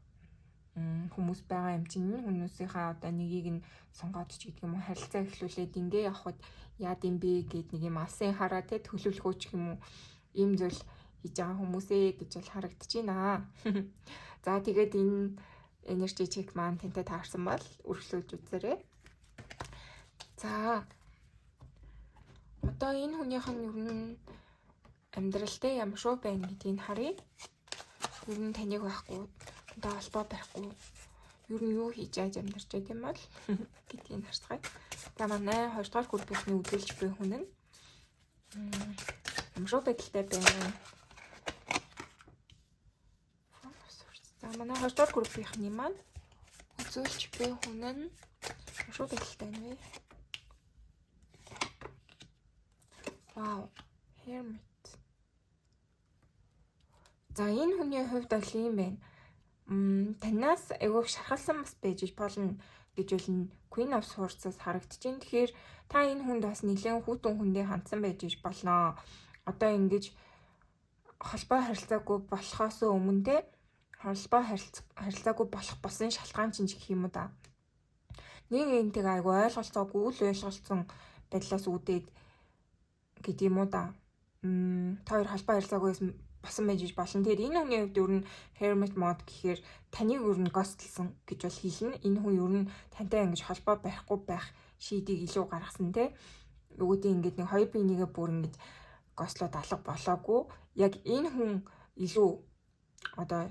хүмүүс байгаа юм чинь хүмүүсийнхаа одоо нэгийг нь сонгоод ч гэдэг юм уу харилцаа эхлүүлээд ингээ явхад яад юм бэ гэд нэг юм алсын хараа те төлөвлөх үү ч юм уу ийм зүйл хийж байгаа хүмүүсээ гэж бол харагдаж байна. За тэгээд энэ energy check маань тантай таарсан бол үргэлжлүүлж үзээрэй. За одоо энэ хүнийх нь ер нь амьдралтай ямар шүү байна гэдгийг харъя. Ер нь таныг байхгүй, тантай холбоо барихгүй, ер нь юу хийж яаж амьдарч байт юм бол гэдгийг харцгаая. За манай 2 дугаар группийнхний үзүүлж буй хүн нь ямар шүү байдалтай байна. За манай 2 дугаар группийнхний маань үзүүлж буй хүн нь ямар шүү байдалтай байна вэ? Вау, hermit. За энэ хүний хувьд бол юм байна. Танаас айгүйх шархалсан бас байж болно гэж болно. Queen of Swords-аас харагдаж байна. Тэгэхээр та энэ хүнд бас нэлээд хүүтэн хүндээ хандсан байж болно. Одоо ингэж холбоо харилцаагүй болохоос өмнө те холбоо харилцаагүй болох болсон шалтгаан чинь гэх юм уу да. Нэг энтэйг айгүй ойлголцоогүй үл ойлголцсон байдлаас үүдээд гэдэг юм уу да. Та хоёр холбоо харилцаагүйс басан байж болно. Тэгэхээр энэ хүний хувьд ер нь hermit mode гэхээр таныг ер нь ghostlсан гэж бол хэлнэ. Энэ хүн ер нь тантай ингэж холбоо барихгүй байх шийдийг илүү гаргасан те. Өгөөдөө ингэж нэг хоёр бинийгээ бүр ингэж ghostlоод алга болоогүй. Яг энэ хүн илүү одоо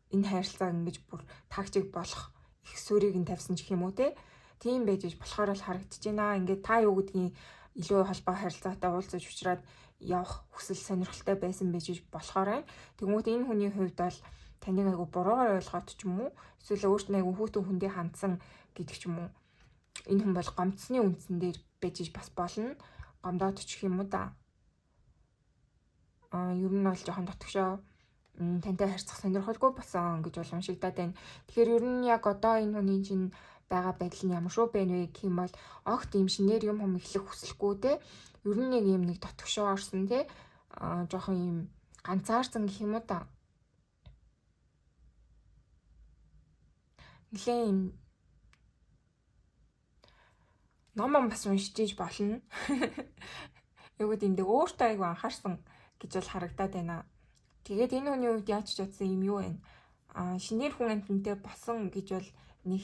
энэ хайрцаг ингэж бүр тагчиг болох их сүрийг нь тавьсан гэх юм уу те. Тийм байж болохоор л харагдаж байна. Ингээд та юу гэдгийг илүү холбоо харилцаатай уулзаж уулзраад явах хүсэл сонирхолтой байсан байж болохоор тэгмүүд энэ хүний хувьд бол таныг айгу буруугаар ойлгоод ч юм уу эсвэл өөрт нь айгу хүүтэн хүндээ хандсан гэдэг ч юм уу энэ хүн бол гомцсны үндсэн дээр байж бас болно гомдоод очих юм уу да ер нь бол жоохон дотгошоо тантай харьцах сонирхолгүй болсон гэж уламжлагдаад байна. Тэгэхээр ер нь яг одоо энэ хүний чинь байгаа байдал нь ямар шүү бэ нэ гэх юм бол огт ийм шинээр юм эхлэх хүсэлгүй те ер нь нэг дотгошоо орсон те жоохон ийм ганцаарсан гэх юм уу да. Нэлээд ном бас уншиж иж болно. Юу гэдэг юм дэ өөртөө айгу анхаарсан гэж бол харагдаад байна. Тэгээд энэ хүний үед яаж ч чадсан юм юу вэ? Шинээр хүн амьтантай босон гэж бол нэг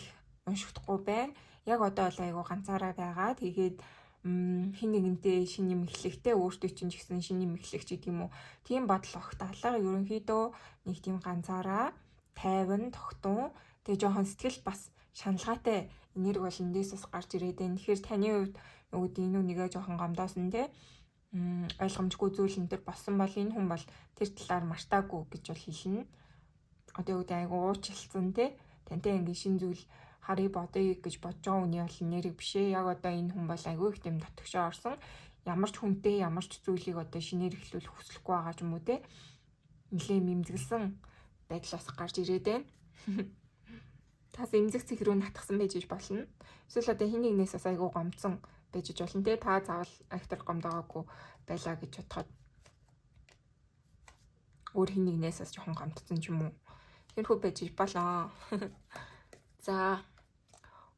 уншигдахгүй байна. Яг одоо бол айгу ганцаараа байгаа. Тэгээд хин нэгэнтэй шин юм эхлэхтэй өөртөө чинь ч гэсэн шин юм эхлэх ч гэдэг юм уу. Тийм бодол огт алга ерөнхийдөө нэг тийм ганцаараа тайван тогтун тэгээ жоохон сэтгэл бас шаналгаатай энерги бол эндээс бас гарч ирээд байна. Тэгэхээр таны хувьд нөгөө энэ үнийг жоохон гомдоосон те ойлгомжгүй зүйл энэ төр болсон бол энэ хүн бол тэр талаар мартаагүй гэж бол хэлнэ. Одоо үгүй айгу уучлалцсан те тантай ингэ шин зүйл харъя бодъё гэж бодож байгаа үний бол нэрэг биш ээ. Яг одоо энэ хүн бол айгу их тийм дотгошоо орсон. Ямар ч хүнтэй ямар ч зүйлийг одоо шинээр эхлүүлэх хүсэлгүй байгаа ч юм уу те. Нилээ мэмзгэлсэн байдлаас гарч ирээд байна. Тас эмзэг цэг рүү натгсан байж болно. Эсвэл одоо хин нэгнээс бас айгу гомцсон байж болно те. Та заавал актер гомдоогаагүй байлаа гэж бодоход өөр хин нэгнээс бас жоохон гомдсон ч юм уу. Тэрхүү байж болоо. За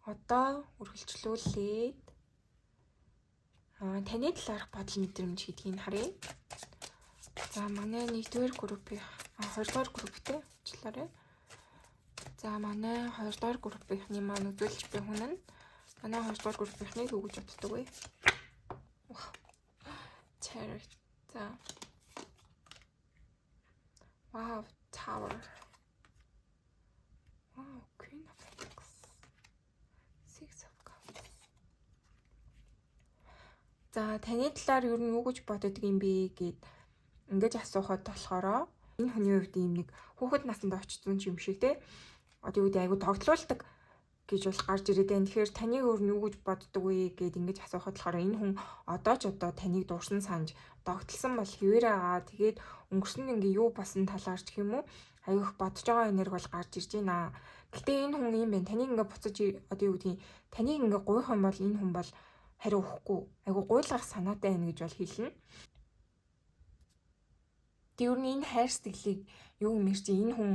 одоо үргэлжлүүлээд таны талаарх бодол мэдрэмж гэдгийг харъя. За манай 1-р группийн 2-р групптэй уучлаарай. За манай 2-р группийнхний маань үзүүлж буй хүн нь манай 2-р группийнхнийг юу гэж боддог вэ? Chariot. За. Wow, Tower. Wow, Queen of Cups. Six of Cups. За, таны талаар юу гэж боддог юм бэ гэд ингэж асуухад болохоор энэ хүний хувьд ийм нэг хүүхэд наснд очсон юм шиг те. Одоо юу гэдэг айгу тогтлуулдаг гэж бол гарч ирээд байна. Тэгэхээр таны өөр нь юу гэж боддог вэ гэд ингэж асуухад болохоор энэ хүн одоо ч одоо таныг дуурсан санаж догтлсон бол хэвээрээ аа тэгээд өнгөрсөн ингээ юу басан талаарч гэх юм уу аюух бодож байгаа энерги бол гарч ирж байна. Гэтэ энэ хүн юм байна. Таныг ингээ буцаж одоо юу гэдгийг таныг ингээ гуйх юм бол энэ хүн бол хариу өгөхгүй. Айгу гуйлгах санаатай байна гэж бол хэлнэ. Тэр нь энэ хайр сэтгэлийг юу юм чи энэ хүн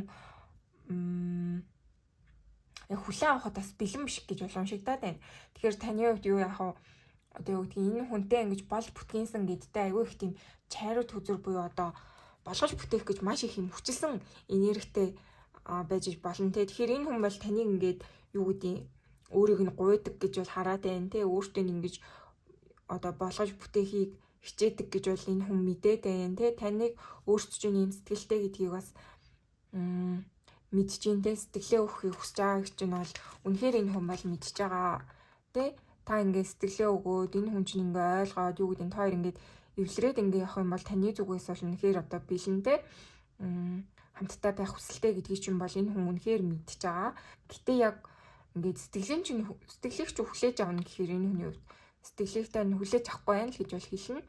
хүлээн авахд бас бэлэн биш гэж уламжлагдаад байна. Тэгэхээр таны хувьд юу яах вэ? Одоо юу гэдгийг энэ хүнтэй ингэж болж бүтгэнсэн гэдтэй айгүй их тийм чайрууд хүзэр буюу одоо болгож бүтээх гэж маш их юм хүчилсэн энергитэй байж болно те. Тэгэхээр энэ хүн бол таныг ингээд юу гэдгийг өөрийг нь гуйдаг гэж бол хараад байна те. Өөртөө ингэж одоо болгож бүтээхийг хичээдэг гэж бол энэ хүн мэдээд байна те. Таныг өөрсдөө чинь юм сэтгэлтэй гэдгийг бас мэдчихээнтэй сэтгэлээ өгөхийг хүсэж байгаа гэж нь бол үнэхээр энэ хүн бол мэдчихэж байгаа те. Та ингээд сэтгэлээ өгөөд энэ хүн чинь ингээд ойлгоод юу гэдэг нь та хоёр ингээд эвлэрээд ингээд явах юм бол таны зүгээс бол үнэхээр одоо бэлэнтэй хамтдаа байх хүсэлтэй гэдгийг чинь бол энэ хүн үнэхээр мэдчихэж байгаа. Гэтэ яг ингээд сэтгэлийг ч хүлээж авна гэхээр энэ хүний хувьд сэтгэлийгтэй нь хүлээж авахгүй байх л гэж бол хэлнэ.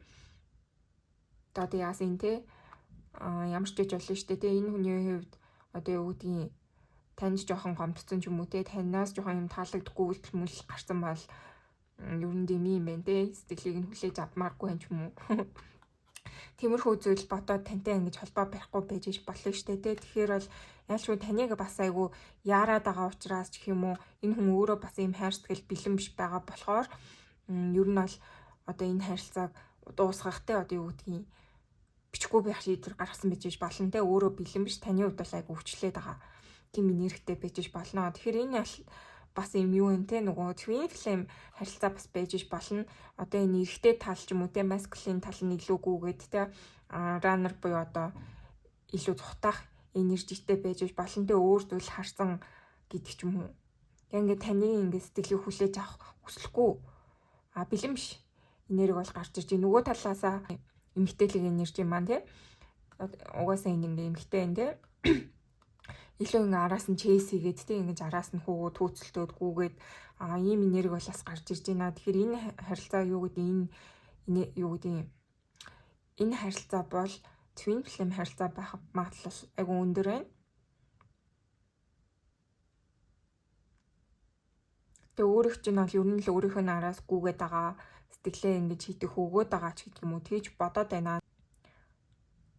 Одоо яасан те ямар ч гэж болно шүү дээ те. Энэ хүний хувьд одоо юу гэдгийг танд жоохон гомдсон ч юм уу те. Танаас жоохон юм таалагддаггүй үйлдэл мүлэл гарсан бол ер нь дэм юм байна те. Сэтгэлийг нь хүлээж авмааргүй юм ч юм уу. Тиймэрхүү зүйл бодоод тантай ингэж холбоо барихгүй байж болно шүү дээ те. Тэгэхээр бол ялчгүй таныг бас айгу яарад байгаа учраас ч юм уу энэ хүн өөрөө бас ийм хайр сэтгэл бэлэн биш байгаа болохоор ер нь бол одоо энэ харилцааг дуусгах те. Одоо юу гэдгийг бичихгүй байх шийдвэр гаргасан байж болно те. Өөрөө бэлэн биш таны хувьд бол айгу хүчлээд байгаа. Тийм энергитэй байж болно. Тэгэхээр энэ бас юм юу юм те. Нөгөө twin flame харилцаа бас байж болно. Одоо энэ эрэгтэй тал ч юм уу те. Masculine тал нь илүүгүйгээд те. Runner буюу одоо илүү цухтах энержитэй байж болно те. Өөртөө л харсан гэдэг ч юм уу. Яг ингээд таны ингээд сэтгэлийг хүлээж авах хүсэлгүй бэлэн биш. энерги бол гарч ирж байна. Нөгөө талаасаа эмгтээлэг энержи маань тий. Угаасаа энэ ингээ эмгтэй энэ тий. Илүү ингээ араас нь чейс хийгээд тий ингэж араас нь хүүгөө төөцөлтөөд гүүгээд ийм энерги бол бас гарч ирж байна. Тэгэхээр энэ харилцаа юу гэдэг энэ юу гэдэг энэ харилцаа бол twin flame харилцаа байх магадлал айгүй өндөр байна. Тэгээ өөрөх чинь бол ер нь л өөрийнхөө араас гүүгээд байгаа сэтгэлээ ингэж хийдэг хөвгөөд байгаа ч гэдэг юм уу тэгж бодоод байна.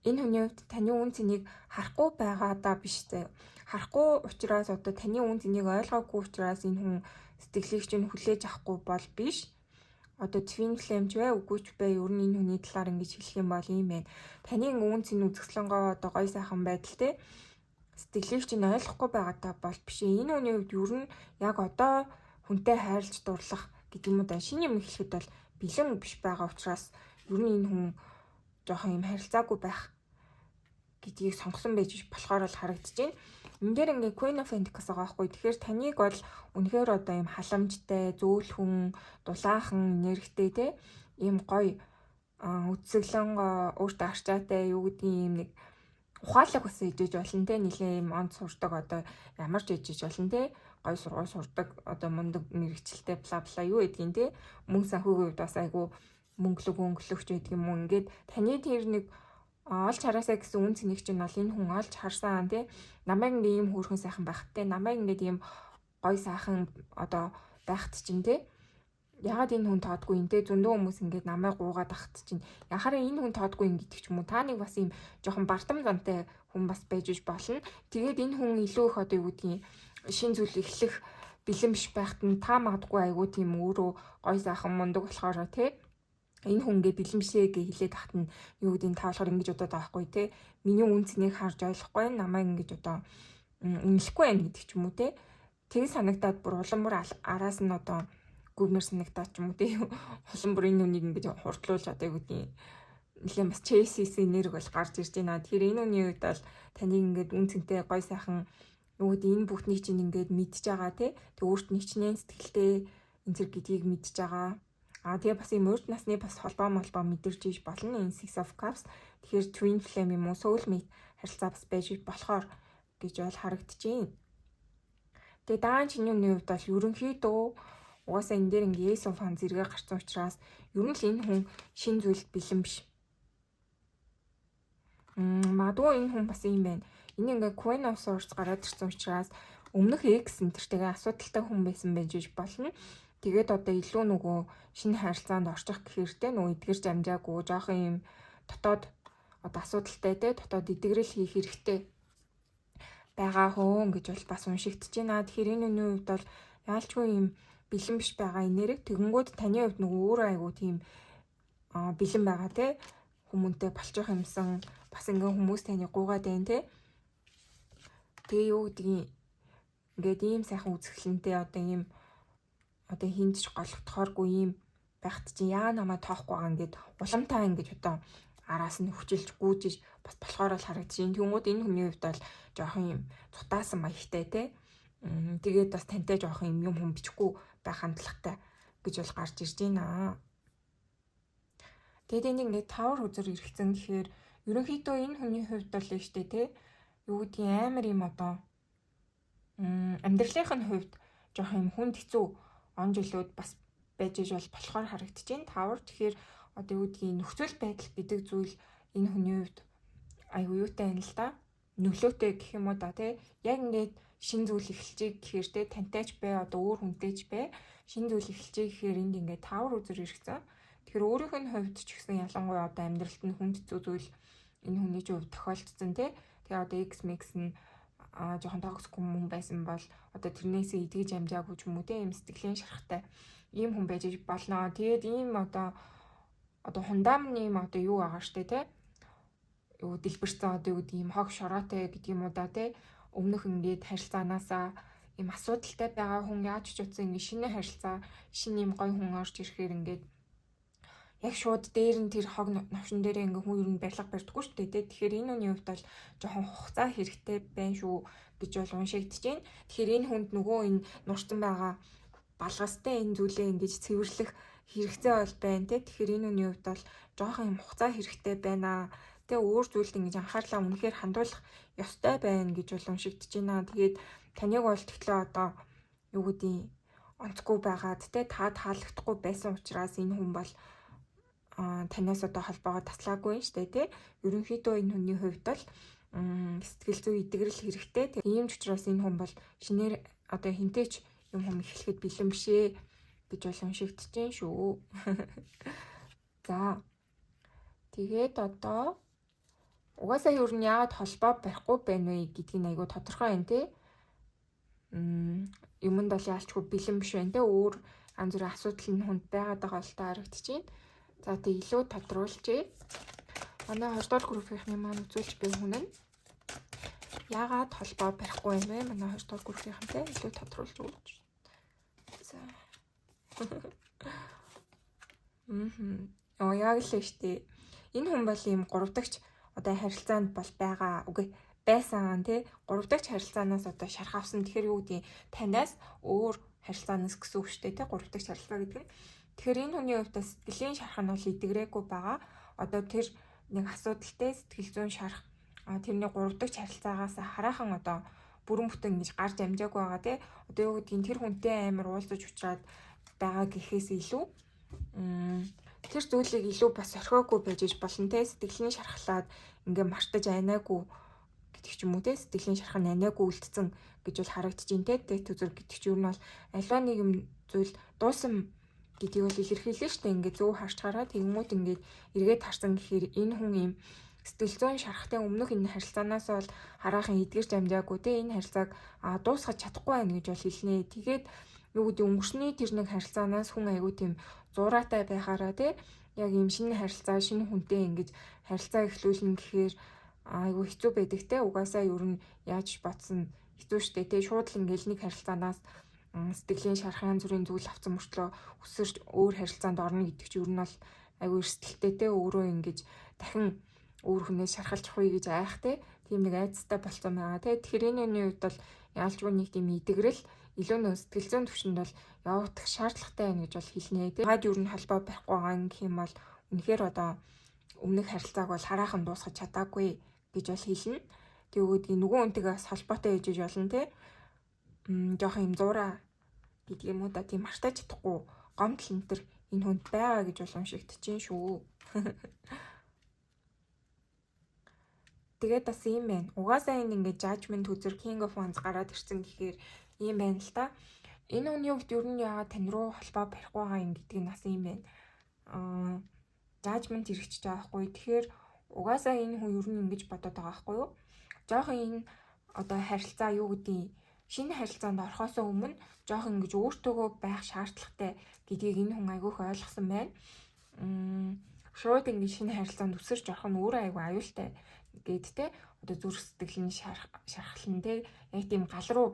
Энэ хүний хувьд таны үн цэнийг харахгүй байгаадаа биш зэ. Харахгүй учраас одоо таны үн цэнийг ойлгоогүй учраас энэ хүн сэтгэлийг чинь хүлээж авахгүй бол биш. Одоо twin flame ч бай үгүй ч бай ер нь энэ хүний талаар ингэж хэлэх юм бол ийм байна. Таны үн цэн үзэсгэлэнгөө одоо гой сайхан байдал те сэтгэлийг чинь ойлгохгүй байгаадаа бол биш. Энэ хүний хувьд ер нь яг одоо хүнтэй хайрлаж дурлах гэдэг юм да шинэ юм хэлэхэд бол бэлэн биш байгаа учраас ер нь энэ хүн жоохон юм харилцаагүй байх гэдгийг сонгосон байж болохоор л харагдаж байна. Энд дээр ингээ Queen of Pentacles байгаа байхгүй. Тэгэхээр таныг бол үнэхээр одоо юм халамжтай, зөөлхөн, дулаахан, энергитэй те ийм гоё үтсэглэн өөртөө арчаатай юу гэдгийг юм нэг ухаалаг бас ижиж болно те нэлээ юм онд сурдаг одоо ямар ч ижиж болно те гой сургууль сурдаг одоо мундаг мэрэгчлээ бла бла юу гэдгийг те мөнгө санхүүгийн хувьд бас айгу мөнгөлөгч гэдэг юм уу ингээд таны тэр нэг олж хараасаа гэсэн үн цэнийг чинь бол энэ хүн олж харсан тий намайг ингээ ийм хөөрхөн сайхан байхтай намайг ингээ ийм гой сайхан одоо байхт чинь тий ягаад энэ хүн тоодгүй энэ тий зөндөө хүмүүс ингээ намайг гуугаад ахт чинь яхаараа энэ хүн тоодгүй юм гэдэг ч юм уу та нэг бас ийм жоохон бардам зантай хүн бас байж болно. Тэгээд энэ хүн илүү их одоо юу гэдгийг шин зүйл эхлэх бэлэн биш байхт нь та магадгүй айгуу тийм өөрөө гой сайхан мундаг болохоор тий энэ хүнгээ бэлэн бишээ гэж хэлээд тахт нь юу гэдгийг та болохоор ингэж удаад байгаа хгүй те миний үн цэнийг харж ойлгохгүй намайг ингэж одоо үнэлэхгүй байх гэдэг ч юм уу те тэг санагдаад бүр уламбар араас нь одоо гүмэр санагдаад ч юм уу те уламбар энэ үнийг ингэж хурдлуулж одоо юу гэдгийг нэлээд бас чейсис энерги бол гарч ирж байна. Тэгэхээр энэ үний үед бол таныг ингэж үн цэнтэй гой сайхан юу гэдэг энэ бүхнийг чинь ингэж мэдж байгаа те тэг өөрт нь хичнээн сэтгэлтэй энэ зэрэг гэдгийг мэдж байгаа. Тэгээ бас юм урд насны бас холбоо мэдэрч иж болно энэ Six of Cups. Тэгэхээр twin flame юм уу soulmate харилцаа бас байж болохоор гэж бол харагдаж байна. Тэгээ даан чиний хувьд бол ерөнхийдөө угаасаа энэ дээр ингээ Ace of Wands зэрэг гарсан учраас ер нь л энэ хүн шин зүйлд бэлэн биш. Магадгүй энэ хүн бас юм байна. Энэ ингээ Queen of Swords гараад ирсэн учраас өмнөх ex энтертэйгээ асуудалтай хүн байсан байж болно. Тэгээд одоо илүү нөгөө шинэ харилцаанд орчих гэхэртэй нөгөө эдгэрч амжаагүй жоохон юм дотоод одоо асуудалтай те дотоод эдгэрэл хийх хэрэгтэй байгаа хөөн гэж бол бас уншигдэж байна. Тэгэхээр энэ үний хувьд бол яалчгүй юм бэлэн биш байгаа энерги тэгэнгүүт таны хувьд нөгөө өөрөө айгуу тийм бэлэн байгаа те хүмүүнтэй болчих юмсан бас ингээ хүмүүс таны гуугаад байна те. Тэгээ юу гэдгийг ингээд ийм сайхан үзэсгэлэнтэй одоо хиндж голөгдохооргүй юм байхт чи яа намайг тоохгүй байгаа ингээд уламтаа ингэж одоо араас нь хүчилж гүйжиж бас болохоор л харагдаж байна. Тэнгүүд энэ хүний хувьд бол жоохон юм цутаасан маягтай те. Тэгээд бас тантай жоохон юм хүм бичихгүй байх хандлагатай гэж бол гарч ирж байна. Тэгээд энийг нэг тавар үзэр ирэхцэн гэхээр ерөнхийдөө энэ хүний хувьд бол нь штэ те. Юу гэдгийг амар юм одоо амьдралынх нь хувьд жоохон юм хүнд хэцүү он жилүүд бас байж иж бол болохоор харагдаж байна. Тавар тэгэхээр одоо юу гэдгийг нөхцөл байдал гэдэг зүйл энэ хүний хувьд айгуу юутай байна л да. Нөлөөтэй гэх юм уу да тий. Яг ингээд шин зүйл эхэлжээ гэхээр тий тантай ч бай одоо өөр хүнтэй ч бай шин зүйл эхэлжээ гэхээр энд ингээд тавар үзэр ирсэн. Тэгэхээр өөрийнх нь хувьд ч гэсэн ялангуяа одоо амьдралд нь хүнд хэцүү зүйл энэ хүний хувьд тохиолдсон тий. Тэгээ одоо X-Mix нь жоохон токсик хүн байсан бол одоо тэрнээсээ идгэж амжаагүй ч юм уу те ийм сэтгэлийн шарахтай ийм хүн байж болно. Тэгээд ийм одоо хундаамны ийм одоо юу байгаа штэ те юу дэлбэрсэн одоо юу гэдэг ийм хог шороотой гэдэг юм уу да те өмнөх ингээд харилцаанаасаа ийм асуудалтай байгаа хүн яаж ч утсан ингээд шинэ харилцаа шинэ ийм гой хүн орж ирэхээр ингээд яг шууд дээр нь тэр хог навшин дээрээ ингээ хүн ер нь барилга барьдаггүй шүү дээ. Тэгэхээр энэ үний хувьд бол жоохон хугацаа хэрэгтэй байна шүү гэж бол уншигдэж байна. Тэгэхээр энэ хүнд нөгөө энэ нурцсан байгаа балгастай энэ зүйлээ ингэж цэвэрлэх хэрэгцээ бол байна те. Тэгэхээр энэ үний хувьд бол жоохон юм хугацаа хэрэгтэй байна. Тэгээ өөр зүйлд ингэж анхаарлаа үнэхээр хандуулах ёстой байна гэж бол уншигдэж байна. Тэгээд таныг бол тэгэхээр одоо юу гэдгийг онцгүй байгаад те та таалагдахгүй байсан учраас энэ хүн бол танаас одоо холбоогоо таслаагүй юм штэ тий. Ерөнхийдөө энэ хүний хувьд бол сэтгэл зүй идэгрэл хэрэгтэй. Тийм ч учраас энэ хүн бол шинээр одоо хинтээч юм эхлэхэд бэлэн бишээ гэж бол уншигдэж байна шүү. За. Тэгээд одоо угаасаа юу нь яагаад холбоо барихгүй байна вэ гэдгийг айгүй тодорхой байна тий. Юмд бол яалчгүй бэлэн биш байна тий. Өөр янз бүрийн асуудал нь хүнд байгаад байгаа л та харагдаж байна. За тэг илүү тодруулжээ. Манай 20 дугаар группийнхны маань үзүүлж буй хүн нь яагаад холбоо барихгүй юм бэ? Манай 20 дугаар группийнхантай илүү тодруулж өгч. За. Яг л штэ. Энэ хүн бол ийм 3 дахь одоо харилцаанд бол байгаа. Үгүй байсан тий. 3 дахь харилцаанаас одоо шарх авсан. Тэгэхээр юу гэдэг танаас өөр харилцаанаас гэсэн үг штэ тий. 3 дахь харилцаа гэдэг нь. Тэгэхээр энэ хүний хувьд сэтгэлийн шарх нь бол идэгрээгүй байгаа. Одоо тэр нэг асуудалтай сэтгэл зүйн шарх тэрний 3 дахь харилцаагаас хараахан одоо бүрэн бүтэн ингэж гарч амжаагүй байгаа тий. Одоо юу гэдгийг тэр хүнтэй амар уулзаж уулзаад байгаа гэхээс илүү тэр зүйлийг илүү бас орхиогүй байж болно тий. Сэтгэлийн шархлаад ингээ мартаж айнаагүй гэдэг ч юм уу тий. Сэтгэлийн шарх нь айнаагүй үлдсэн гэж бол харагдаж байна тий. Тэ зүрх гэдэг чинь юу нь бол альва нэг юм зүйл дуусан гэдгийг бол илэрхийлэн штэ. Ингээ зөв харж хараад тэгмүүд ингээ эргээд харсан гэхээр энэ хүн юм сэтгэл зүйн шархтай өмнөх энэ харилцаанаас бол хараахан эдгэрч амжаагүй те энэ харилцааг дуусгаж чадахгүй байна гэж бол хэлнэ. Тэгээд юу гэдэг өнгөрсний тэр нэг харилцаанаас хүн айгүй тийм зураатай байхаараа те яг юм шинэ харилцаа шинэ хүнтэй ингэж харилцаа эхлүүлнэ гэхээр айгүй хэцүү байдаг те. Угаасаа ер нь яаж бодсон хэцүү штэ те. Шууд л ингээл нэг харилцаанаас сэтгэлийн шархын зүрийн зүйл авсан мөртлөө өсөрч өөр харилцаанд орно гэдэг чинь ер нь бол айгүй эрсдэлтэй те. Өөрөө ингэж дахин өөр хүнээс шархалж хуй гэж айх те. Тийм нэг айцтай болсон байгаа те. Тэгэхээр энэ үний үед бол яалчгүй нэг тийм идэгрэл илүү нөө сэтгэл зүйн түвшинд бол явагдах шаардлагатай байна гэж бол хэлнэ те. Хаад ер нь холбоо барихгүй байгаа гэх юм бол үнэхээр одоо өмнөх харилцааг бол хараахан дуусгаж чадаагүй гэж бол хэлнэ. Тэгвэл нөгөө хүнтэйгээ бас холбоотой байж болно те. Жохон юм зураа гэдэг юм уу да тийм мартаж чадахгүй гомдол энэ төр энэ хүнд байгаа гэж бол уншигдэж байна шүү. Тэгээд бас юм байна. Угаасаа энэ ингээд judgment үзэр King of Wands гараад ирсэн гэхээр ийм байна л та. Энэ хүний хувьд ер нь яагаад тань руу холбоо барихгүй байгаа юм гэдэг нь бас ийм байна. Judgment ирчихэж байгаа байхгүй. Тэгэхээр угаасаа энэ хүн ер нь ингэж бодоод байгаа байхгүй юу? Жохон энэ одоо харилцаа юу гэдгийг шинэ харилцаанд орохоос өмнө жоох ингэж өөртөөгөө байх шаардлагатай гэдгийг энэ хүн айгүйх ойлгосон байна. Шууд ингэж шинэ харилцаанд өсөрч орох нь өөрөө айгүй аюултай гэд те. Одоо зүрх сэтгэлийн шархлан те. Яг тийм гал руу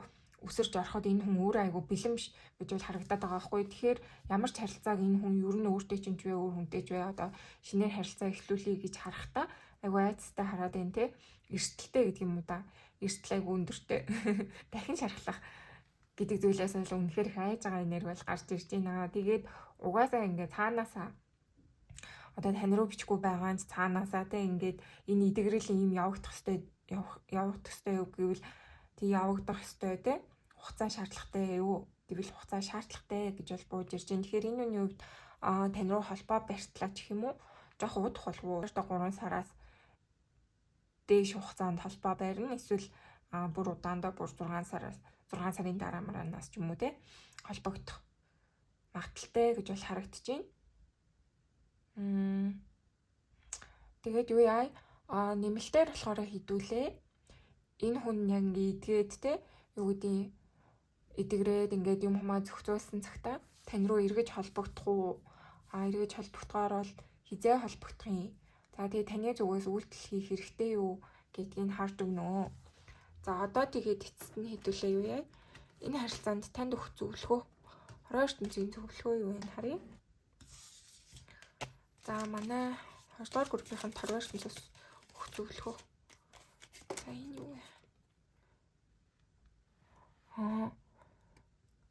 өсөрч ороход энэ хүн өөрөө айгүй бэлэмж гэж бол харагдаад байгаа байхгүй. Тэгэхээр ямар ч харилцааг энэ хүн ер нь өөртөө чинь ч вэ өөр хүнтэй ч вэ одоо шинээр харилцаа эхлүүлэе гэж харахтаа айгүй айцтай хараад байна те. Эрсдэлтэй гэдэг юм уу да. Эрсдэл айгүй өндөртэй. Дахин шархлах гэдэг зүйлээс бол үнэхээр их айж байгаа энерги бол гарч ирж байна. Тэгээд угаасаа ингээд цаанаасаа одоо тань руу бичихгүй байгаа нь цаанаасаа те ингээд энэ идэгрэл юм явагдах хэвээр юу гэвэл тий явагдах хэвээр те хугацаа шаардлагатай юу гэвэл хугацаа шаардлагатай гэж бол бууж ирж байна. Тэгэхээр энэ үний хувьд тань руу холбоо барьтлаа гэх юм уу жоох удах болов уу 3 сараас дээш хугацаанд холбоо барина эсвэл бүр удаандаа бүр 6 сарын дараа маранаас ч юм уу те холбогдох магадaltaй гэж бол харагдаж байна. Тэгээд юу яа нэмэлтээр болохоор хідүүлээ. Энэ хүн яг идгээд те юу гэдгийг идэгрээд ингээд юм хамаа зохицуулсан цагта тань руу эргэж холбогдох уу? Эргэж холбогдохоор бол хизээ холбогдох юм. За тэгээд таны зүгээс үйлдэл хийх хэрэгтэй юу гэдгийг харж өгнө. За одоо тэгээд эцэст нь хідүүлээ юу яа? Энэ харилцаанд танд өгөх зөвлөгөө хороо ертөнцийн зөвлөгөө юу вэ харъя. За манай 20 дугаар группийн хороо ертөнцөөс өгөх зөвлөгөө. За энэ юу вэ?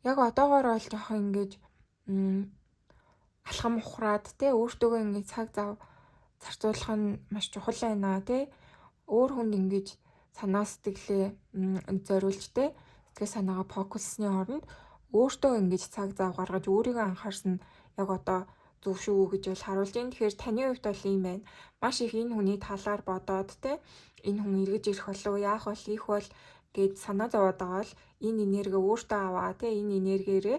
Яг одоогоор бол жоох ингэж алхам ухраад те өөртөөгөө ингээд цаг зав зарцуулах нь маш чухал байна те. Өөр хүнд ингэж санаа сэтгэлээ зориулж те сэтгэл санаагаа фокусны оронд өөртөө ингэж цаг зав гаргаж өөрийгөө анхаарсан яг одоо зөв шүү гэж бол харуулж байна. Тэгэхээр таны хувьд бол ийм байна. Маш их энэ хүний талаар бодоод те энэ хүн эргэж ирэх болов яах бол их бол гэж санаа зовоод байгаа бол энэ энерги өөртөө аваа те энэ энергиэрээ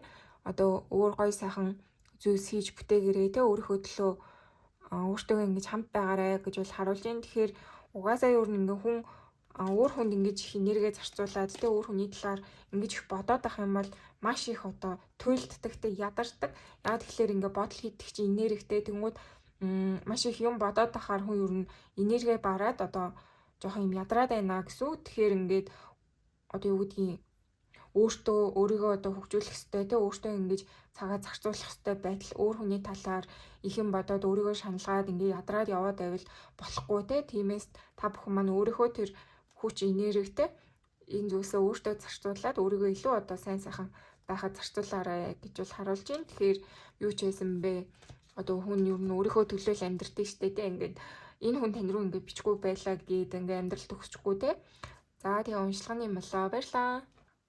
одоо өөр гой сайхан зүйлс хийж бүтээгээрээ те өөрийнхөө төлөө өөртөө ингэж хамт байгаарэ гэж бол харуулж байна. Тэгэхээр угаасаа юу нэг хүн өөр хүнд ингэж их энерги зарцуулаад те өөр хүний талаар ингэж их бодоод ах юм бол маш их одоо туйлддаг те ядардаг. Яагаад тэгэхээр ингэ бодол хийдэг чинь энергитэй тэнгууд маш их юм бодоод ахаар хүн ер нь энерги бараад одоо жоохон юм ядраад байна гэсэн үг. Тэгэхээр ингээд одоо юу гэдгийг өөрийгөө одоо хөгжүүлэх хэрэгтэй те өөртөө ингэж цагаа зарцуулах хэрэгтэй байтал өөр хүний талаар их юм бодоод өөрийгөө шаналгаад ингэ ядраад яваад байвал болохгүй те. Тиймээс та бүхэн маань өөрийнхөө тэр хүч энергитэй энэ зүйлсээ өөртөө зарцуулаад өөрийгөө илүү одоо сайн сайхан байхад зарцуулаарай гэж бол харуулж байна. Тэгэхээр юу ч байсан бэ одоо хүн ер нь өөрийнхөө төлөө л амьдртыг штэ те ингээд энэ хүн тань руу ингээд бичгүй байлаа гээд ингээд амьдрал төгсчихгүй те. За тэгээ уншлагын юм болоо баярлаа.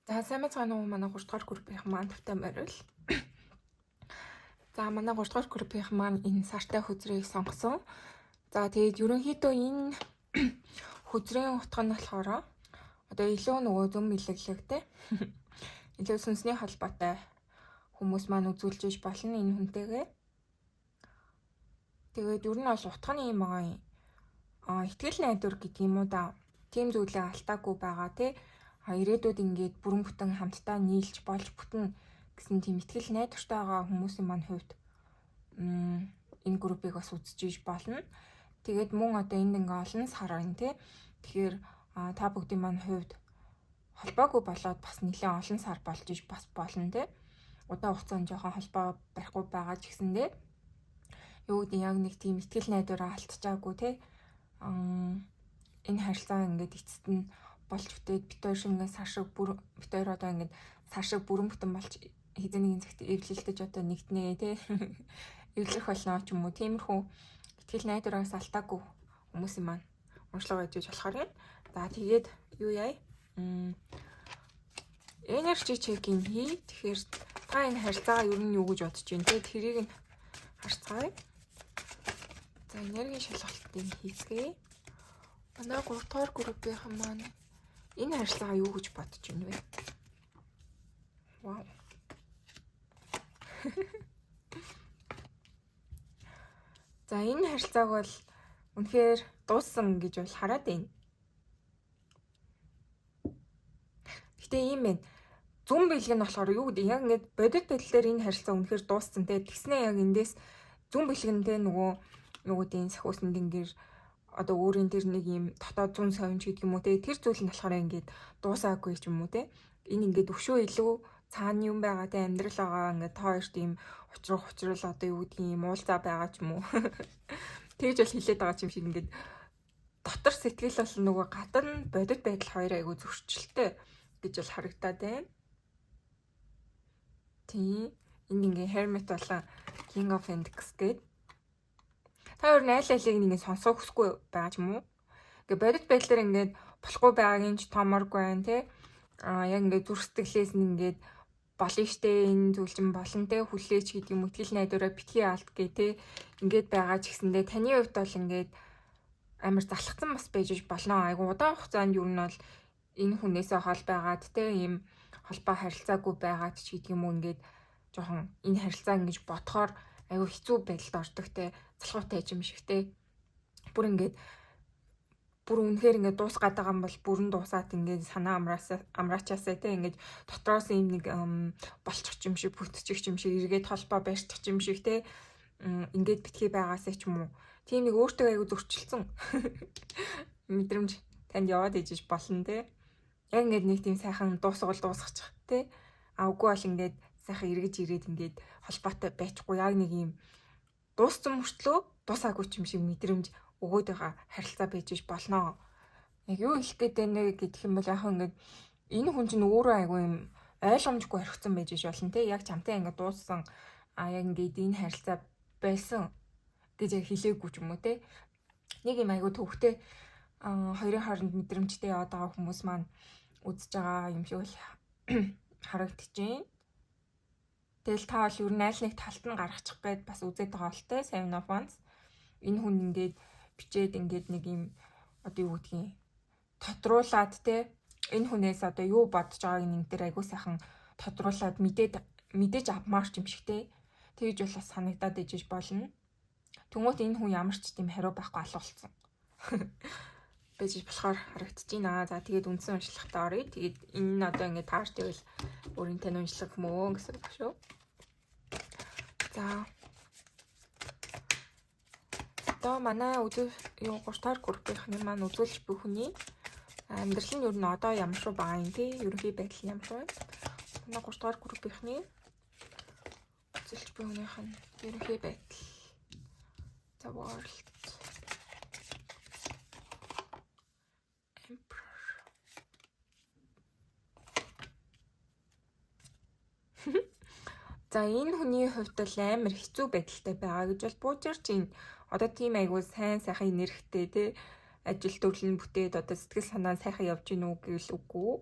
За сайн мэцгааны манай 3 дугаар группийн маань тавтай морил. За манай 3 дугаар группийн маань энэ сартай хөзрийг сонгосон. За тэгээд ерөнхийдөө энэ хөзрийн утга нь болохоор одоо илүү нөгөө зөв мэлэглэгтэй. Илүү сүнсний холбоотой хүмүүс маань үзүүлж иж болно энэ хүнтэйгээ. Тэгээд ер нь бол утганы юм байгаа юм. Итгэл найдвар гэдэг юм уу да. Тийм зүйлээ алдаагүй байгаа тий. Ирээдүйд ингээд бүрэн бүтэн хамтдаа нийлж болж бүтэн гэсэн тийм итгэл найдвартай байгаа хүмүүсийн маань хувьд энэ группийг бас үзэж иж болно. Тэгээд мөн одоо энд ингээ олон сар байна тий. Тэгэхээр та бүгдийн маань хувьд холбоогүй болоод бас нэлээд олон сар болж иж бас болно тий. Удаан хугацаанд жоохон холбоо барихгүй байгаа ч гэсэндээ юу гэдэг яг нэг тийм итгэл найдвараа алдчихаагүй тий. Энэ харилцаа ингээд эцэст нь болж бүтээд бит хоёр шингээ сар шиг бит хоёр одоо ингээд сар шиг бүрэн бүтэн болж хэзээ нэгэн цагт эвлэлдэж одоо нэгтнээ тий. Эвлэх болно ч юм уу. Тиймэрхүү итгэл найдвараас алдаагүй хүмүүсийн маань уншлага байж болохоор юм. За тэгээд юу яа? Энержи чекинг хий. Тэгэхээр та энэ харилцаагаа ер нь юу гэж бодож байна те? Тэрийг нь харцгаая. За энергийн шалгалтыг хийцгээе. Манай 3 дугаар группийн маань энэ харилцаагаа юу гэж бодож байна вэ? Вау. За энэ харилцааг бол үнэхээр дууссан гэж бол хараад байна. Гэтэ ийм байна. Зүн бэлэг нь болохоор юу гэдэг яг ингээд бодит байдал дээр энэ харилцаа үнэхээр дууссан те. Тэгснээ яг эндээс зүн бэлгэндээ нөгөө гэдэг сахиусны дингэр одоо өөрийн тэр нэг юм дотоод зүн совинч гэдэг юм уу те. Тэр зүйл нь болохоор ингээд дуусаагүй ч юм уу те. Энэ ингээд өвшөө илүү цаана юм байгаа те амьдрал байгаа ингээд та хоёрт ийм учрал одоо юу гэдгийг юм уулзаа байгаа ч юм уу. Тэгж бол хилээд байгаа юм шиг ингээд дотор сэтгэл бол нөгөө гадна бодит байдал хоёр айгу зөрчилтэй гэж бол харагдаад байна. Тийм. Энд ингээ Hermit болон King of Pentacles гээд та хоёр аль алиг нэг сонсох хүсгүй байгаа ч юм уу? Ингээ бодит байдлаар ингээд болохгүй байгаагийн ч томоргүй байна те. Яг ингээ зүрх сэтгэлээс нь ингээд болно штэ энэ зүйл чинь болно те хүлээч гэдэг юм итгэл найдвараа битгий алт гээ те. Ингээд байгаа ч гэсэндээ таны хувьд бол ингээд амар залхацсан бас байж болно. Айгу удаан хугацаанд юу нь бол энэ хүнээсээ хол байгаад те ийм холбоо харилцаагүй байгаад ч гэдэг юм уу ингээд жоохон энэ харилцаа ингэж бодохоор айгу хэцүү байдалд ордог те залхуутай юм шиг те бүр үнэхээр ингээд дуусгаад байгаа юм бол бүрэн дуусаад ингээд санаа амраачаасаа те ингээд дотроос юм нэг болчих юм шиг бүтчих юм шиг эргээд холбоо барьчих юм шиг те ингээд битгий байгаасаа ч юм уу тийм нэг өөртөө айгу зөрчилсөн мэдрэмж танд яваад ижиж болно те. Яг ингээд нэг тийм сайхан дуусгачих те. Үгүй бол ингээд сайхан эргэж ирээд ингээд холбоотой байчихгүй яг нэг юм дууссан мөртлөө дуусаагүй юм шиг мэдрэмж өгөөд байгаа харилцаа байж болно. Яг юу хэлэх гээд байна гэх юм бол яг ингээд энэ хүн чинь өөрөө айгүй юм ойлгомжгүй орхисон байж болно те. Яг чамтай ингээд дууссан яг ингээд энэ харилцаа байсан гэж хэлээгүй ч юм уу те. Нэг юм айгу төвхтэй хоёрын хооронд мэдрэмжтэй яваад байгаа хүмүүс маань үзэж байгаа юм шиг л харагдчихээн. Тэгэл та бол ер нь аль нэг талд нь гаргачих гээд бас үзээд байгаа бол те 7 of Wands. Энэ хүн ингээд бичээд ингээд нэг юм одоо юу гэдгийг тодруулаад те энэ хүнээс одоо юу бодож байгааг нэг дээр айгуу сайхан тодруулаад мэдээж авмаар ч юм шиг те. Тэгж бол бас санагдаад ижиж болно. Тэнгуут энэ хүн ямар ч тийм хариу байхгүй алуулсан. Бэж болохоор харагдчихэйна. За тэгээд үндсэн уншлагатаа оръё. Тэгээд энэ нь одоо ингээд таарч ивэл өөрийн тань уншлах мөө гэсэн үг шүү. За. Одоо манай үзүүл 3 дахь группийнхны маань үзүүлж буй хүний амьдрал нь ер нь одоо ямар шүү байгаа юм тий? Ерөнхий байдал нь ямар шүү? Манай 3 дахь группийнхны үзүүлж буй хүнийх нь ерөнхий байдал. The world. За энэ хүний хувьд л амар хэцүү байдалтай байгаа гэж бол буужирч энэ одоо тийм айгуу сайн сайхан энергитэй те ажил төрөл нь бүтээд одоо сэтгэл санаа сайхан явж гин үү гэвэл үгүй.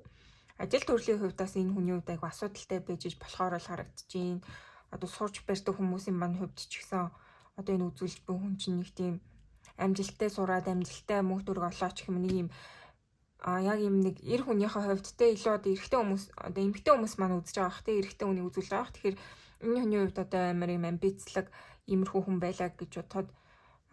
Ажил төрлийн хувьдаас энэ хүний хувьд айгуу асуудалтай байж болохоор л харагдчихээн. Одоо сурч барьдаг хүмүүсийн маань хувьд ч гэсэн одоо энэ үзүүлж буй хүн чинь нэг тийм амжилттай сураад амжилттай мөнгө төгрөг олооч гэх юм нэг юм яг юм нэг эр хүнийхээ хувьд те илүү одоо эрэгтэй хүмүүс одоо эмэгтэй хүмүүс маань үзэж байгаа хэ эрэгтэй хүнийг үзүүлж байгаа. Тэгэхээр энэ хүний хувьд одоо амар юм амбицлаг иймэрхүү хүн байлаа гэж бодоход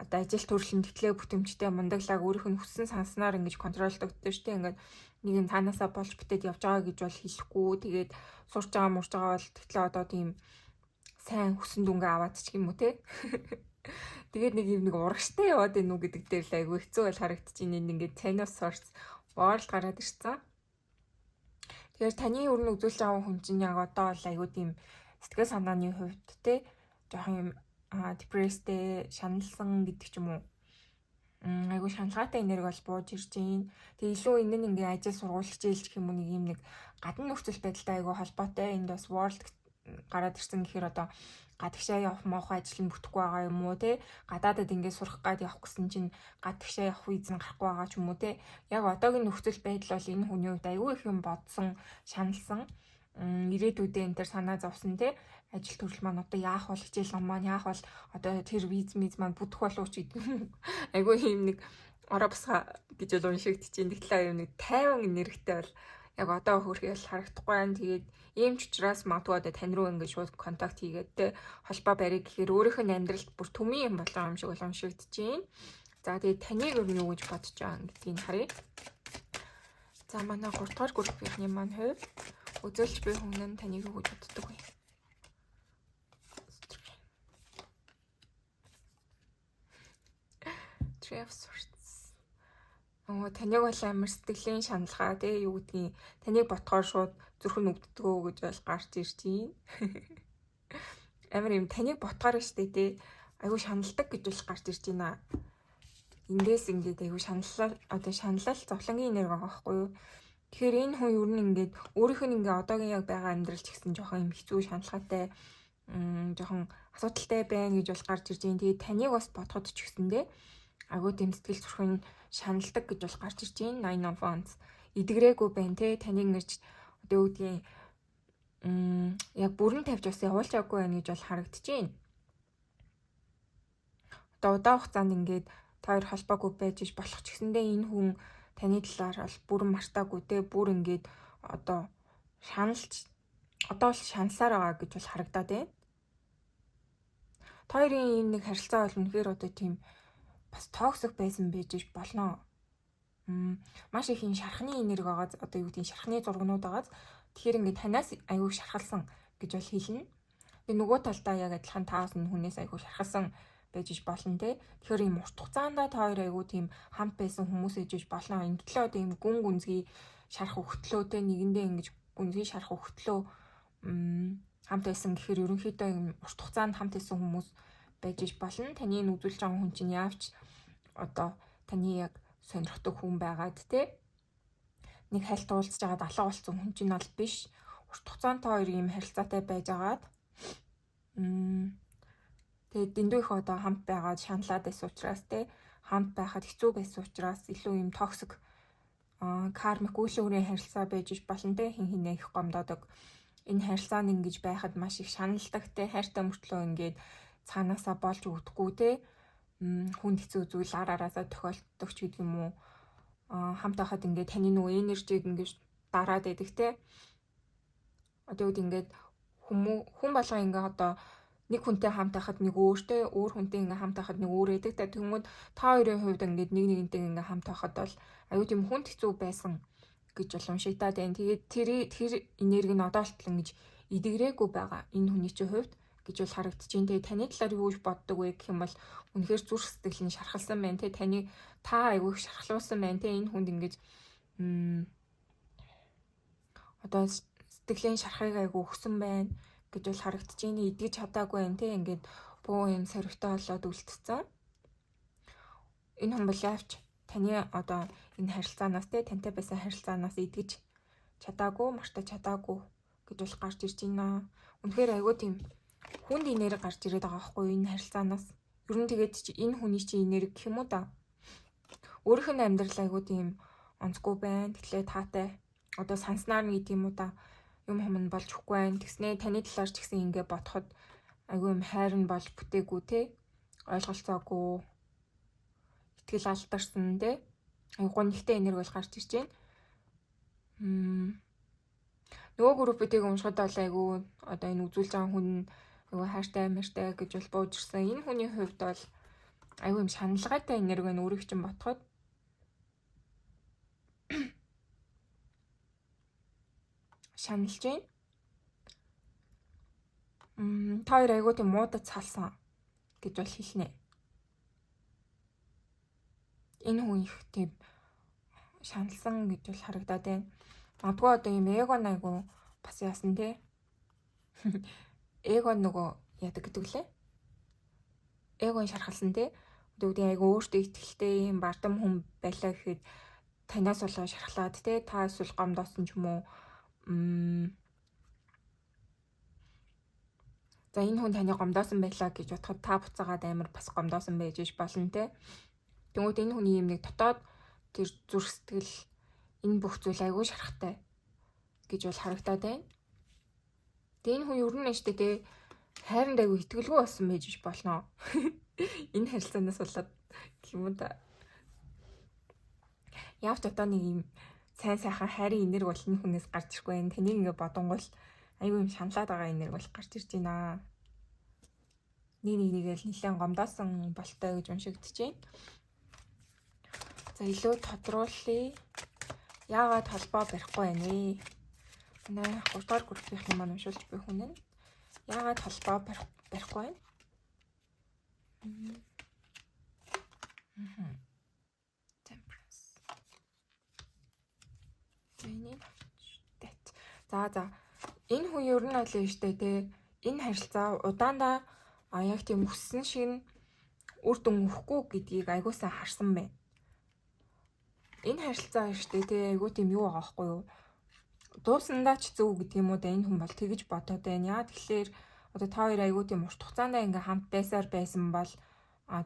одоо ажил төрөлн тэтлээ бүтэмжтэй мундаглаг өөрийнх нь хүссэн санснаар ингэж контролдогддог шүү дээ. Ингээд нэг юм цаанаасаа болж битээд явж байгаа гэж бол хэлэхгүй. Тэгээд сурч байгаа мурж байгаа бол тэтлээ одоо тийм сайн хүссэн дүнгээ аваад ч юм уу те. Тэгээд нэг юм нэг урагштай яваад байна уу гэдэг дээр л айгүй хэцүү бол харагдчихээн. Ингээд цайнаас source world гараад ирсэн. Тэгэхээр таны өрн үзүүлж байгаа хүн чинь яг одоо бол айгүй тийм сэтгэл санааны хувьд те жоохон юм депресстэй шаналсан гэдэг ч юм уу. Айгүй шаналгаатай энерги бол бууж ирж байна. Тэгээ илүү энэ нь ингээ ажил сургууль хичээлч гэх юм уу нэг юм нэг гадна нөхцөл байдалтай айгүй холбоотой энд бас world гараад ирсэн гэхээр одоо гадагшаа явах моохоо ажил нь бүтэхгүй байгаа юм уу те гадаадад ингээд сурах гад явах гэсэн чинь гадагшаа явах виз нь гарахгүй байгаа ч юм уу те яг одоогийн нөхцөл байдал бол энэ хүний хувьд аюу их юм бодсон шаналсан ирээдүйдээ энэ төр санаа зовсон те ажил төрөл маань одоо яах бол хичээл ном маань яах бол одоо тэр виз маань бүдэх болов ч гэдэг аюу юм нэг ороо босха гэж л уншигдчихээн тэгэхээр юм нэг 50 энергитэй бол яг одоо хөрхий л харагдахгүй байна. Тэгээд ийм ч учраас магадгүй одоо тань руу ингээд шууд контакт хийгээд те холбоо барих гэхээр өөрийнх нь амьдралд бүр төмийн юм болж байгаа юм шиг уламжлагдчихээн. За тэгээд таныг юу гэж бодож байгаа гэдгийг харъя. За манай 3 дахь группийнхний маань хувь үзүүлж буй хүн нь таныг юу гэж боддог вэ? Tree of Swords. Таныг бол амар сэтгэлийн шаналгаа тий юу гэдгийг таныг ботхоор шууд зүрхэн өвддгөө гэж бол гарч ирж байна. Амар юм таныг ботхоор штэ тий айгу шаналдаг гэж бол гарч ирж байна. Эндээс ингээд айгу шаналлаа одоо шаналал зовлонгийн энерги байгаа байхгүй юу? Тэгэхээр энэ хүн ер нь ингээд өөрийнх нь ингээд одоогийн яг байгаа амьдрал ч гэсэн жоохон юм хэцүү шаналгаатай жоохон асуудалтай байна гэж бол гарч ирж байна. Тэгээд таныг бас ботход ч гэсэндээ агуу тийм сэтгэл зүрхэн шаналдаг гэж бол гарч ирж байна. 9 of Wands идэгрээгүй байна те таныг нэрч одоо юу гэдгийг яг бүрэн тавьж бас явуулж байгаагүй байна гэж бол харагдаж байна. Одоо удаан хугацаанд ингээд та хоёр холбоогүй байж болох ч гэсэндээ энэ хүн таны талаар бол бүрэн мартаагүй те бүр ингээд одоо шаналж одоо л шаналсаар байгаа гэж бол харагдаад байна. Та хоёрын ийм нэг харилцаа бол үнэхээр одоо тийм бас токсик байсан байж болно. Маш их энэ шархны энерги байгаа одоо юу гэдгийг шархны зургнууд байгаа. Тэгэхээр ингээд танаас аягүй шархалсан гэж бол хэлнэ. Тэгээ нөгөө талдаа яг адилхан таас энэ хүнээс аягүй шархалсан байж болно те. Тэгэхээр ийм урт хугацаанд та хоёр аягүй тийм хамт байсан хүмүүс ээж болно. Энэ төлөө одоо ийм гүн гүнзгий шарах өгтлөө те нэгэндээ ингэж гүнзгий шарах өгтлөө хамт байсан гэхээр ерөнхийдөө ийм урт хугацаанд хамт байсан хүмүүс байж болно. Таны энэ үзүүлж байгаа хүн чинь яавч одоо таны яг сонирхдаг хүн байгаад те нэг хальт уулзж байгаад алга болсон хүн чинь бол биш. Урт хугацаанд та хоёр ийм харилцаатай байж байгаад Тэгээд дэндүү их одоо хамт байгаад шаналаад байсан учраас те хамт байхад хэцүү байсан учраас илүү юм токсик кармик үйл өөрийн харилцаа байж болно те хин хинээ их гомдоодог. Энэ харилцаанд ингэж байхад маш их шаналдаг те хайртай мөртлөө ингээд цаанаасаа болж өгдөггүй те хүнд хэцүү зүйл араасаа тохиолддог ч гэдэг юм уу. Хамт байхад ингээд таны нөгөө энержиг ингэж дараад байдаг те. Одоо үед ингээд хүн болгоо ингээ одоо нэг хүнтэй хамт байхад нэг өөртэй өөр хүнтэй ингээ хамт байхад нэг өөр байдаг. Тэгмүүд та хоёрын хувьд ингээд нэг нэгнтэй ингээ хамт байхад бол аюу тийм хүнд хэцүү байсан гэж бол уншигдаад байна. Тэгээд тэр энерги нь одоо болтол ингэж идэгрээгүй байгаа энэ хүний чинь хувьд гэж бол харагдчихээн. Тэгээд таны талаар юу гэж боддог вэ гэх юм бол үнэхээр зүрх сэтгэл нь шархалсан байна те. Та аюу их шархлуулсан байна те. Энэ хүнд ингэж одоо сэтгэлийн шархыг аюу өгсөн байна гэж бол харагдчихээн. Идэж чадаагүй байна те. Ингээд буу юм соригтой болоод үлдсэн. Энэ хүн бол явч таны одоо энэ харилцаанаас те тантай байсан харилцаанаас идэж чадаагүй, мартаж чадаагүй гэж бол гарч ирж байна. Үнэхээр аюу тийм хүнд энерги гарч ирээд байгаа байхгүй энэ харилцаанаас. Ер нь тэгээд чи энэ хүний чинь энерги гэх юм уу да. Өөрийнх нь амьдрал аюу тийм онцгүй байна. Тэгэхээр таатай одоо санснаар нь гэдэг юм уу да. Юм хүмүүс болж өгөхгүй байна. Тэгснээ таны талаар ч гэсэн ингэ бодоход аюу юм хайр нь болж бүтээгүй те. Ойлголцоогүй. Итгэл алдарсан те. Аюу гонхтой энерги бол гарч ирж байна. Нөгөө группүүдийг уншихад бол аюу одоо энэ үзүүлж байгаа хүн аюу хайртай амартай гэж бол бууж ирсэн. Энэ хүний хувьд бол аюу юм шаналгаатай энерги нь өөрийг чинь ботход шаналж байна. Та хоёр аюу тийм муудад салсан гэж бол хэлнэ. Энэ хүн их тийм шаналсан гэж бол харагдаад байна. Магадгүй одоо юм эго айгу бас яасан те. Эго нөгөө яадаг гэдэг лээ. Эгогийн шархалсан те. Өдөө айгу өөртөө ихтэй юм бардам хүн байлаа гэхэд танаас болоо шархлаад те. Та эсвэл гомдоосон ч юм уу. За энэ хүн таны гомдоосон байлаа гэж бодоход та буцаагаад амар бас гомдоосон байж болно те. Тэгмээд энэ хүний юм нэг дотоод тэр зүрх сэтгэл энэ бүх зүйл айгүй шархтай гэж бол харагдаад байна. Тэгээ энэ хүн ер нь штэ те хайранд айгүй итгэлгүй болсон байж болно. Энэ харилцаанаас болоод юм да. Явж одоо нэг юм сайн сайхан хайрын энерги бол энэ хүнээс гарч ирэхгүй байна. Тэнийг ингээ бодонгол айгүй юм шаналаад байгаа энерги бол гарч ирж байна. Нэгээл нэлээд гомдоосон болтой гэж уншигдэж байна. За илүү тодруулъя. Яагаад холбоо барихгүй байна вэ? Манай 3 дугаар группийн маань уншуулж буй хүн нь яагаад холбоо барихгүй байна? Temperance. За. Энэ хүн ер нь бол штэ те. Энэ харилцаа удаандаа яг тийм өссөн шиг нь үр дүн өгөхгүй гэдгийг айгуусаа харсан байна. Энэ харилцаа штэ те айгуу тийм юу байгаа байхгүй юу? Дуусандаа ч зөв гэдэг юм уу да энэ хүн бол тэгж бодоод байна. Яа тэгэхээр одоо та хоёр айгуу тийм урт хугацаанд ингээ хамт байсан бол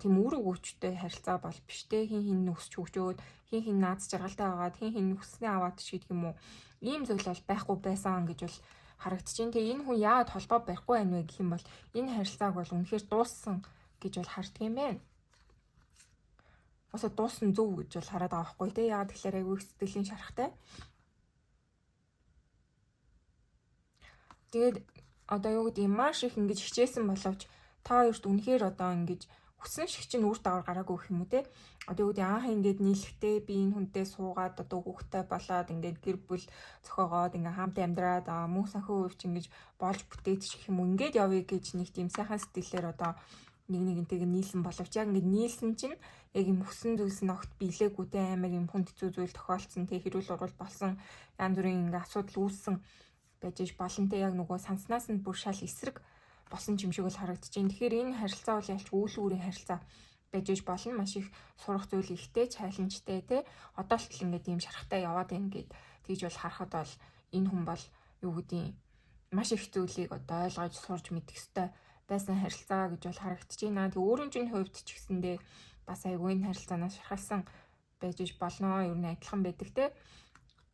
тийм үүрэг өчтэй харилцаа бол биш те. Хин өсч хөгжөөд хин наад жаргалтай байгаад хин өснээ аваад ч гэдэг юм уу. Ийм зүйл бол байхгүй байсан гэж бол харагдчихээн. Тэгээ энэ хүн яагаад холбоо барихгүй байна вэ гэх юм бол энэ харилцааг бол үнэхээр дууссан гэж бол харддаг юм байна. Осоо дууссан зөв гэж бол хараад байгаа байхгүй те. Яагаад тэгэхээр айгүй сэтгэлийн шарахтай. Тэгээд одоо юу гэдэг юм маш их ингэж хичээсэн боловч та хоёрт үнэхээр одоо ингэж хүссэн шиг чинь үр дагавар гараагүй гэх юм уу те. Одоо юу гэдэг анх ингэж нийлэхдээ би энэ хүнтэй суугаад одоо хүүхдтэй болоод ингэж гэр бүл зохиогоод ингэ хамт амьдраад мөн санхүү хувьч ингэж болж бүтээчих юм уу. Ингээд явъя гэж нэг тийм сайхан сэтгэлээр одоо нэгнтэйг нийлсэн боловч яг ингэ нийлсэн чинь яг юм хүссэн зүйлс нь огт биелээгүйтэй амар юм хүнд хэцүү зүйл тохиолдсон те. Хэрүүл урвал болсон янз бүрийн ингэ асуудал үүссэн байж болно те. Яг нөгөө санснаас нь бүр шал эсрэг босон юм шиг бол харагдаж байна. Тэгэхээр энэ харилцаа бол ялч үйл үүрийн харилцаа байж болно. Маш их сурах зүйл ихтэй, чаленжтэй те. Одоо л ингээд ийм шарахтай яваад байна гэд тэгж бол харахад бол энэ хүн бол юу гэдгийг маш их зүйлийг одоо ойлгож сурж мэдэх ёстой байсан харилцаа гэж бол харагдаж байна. Тэг өөрийн чинь хувьд ч гэсэндээ бас айгүй энэ харилцаанаас шархалсан байж болно. Ер нь адилхан байдаг те.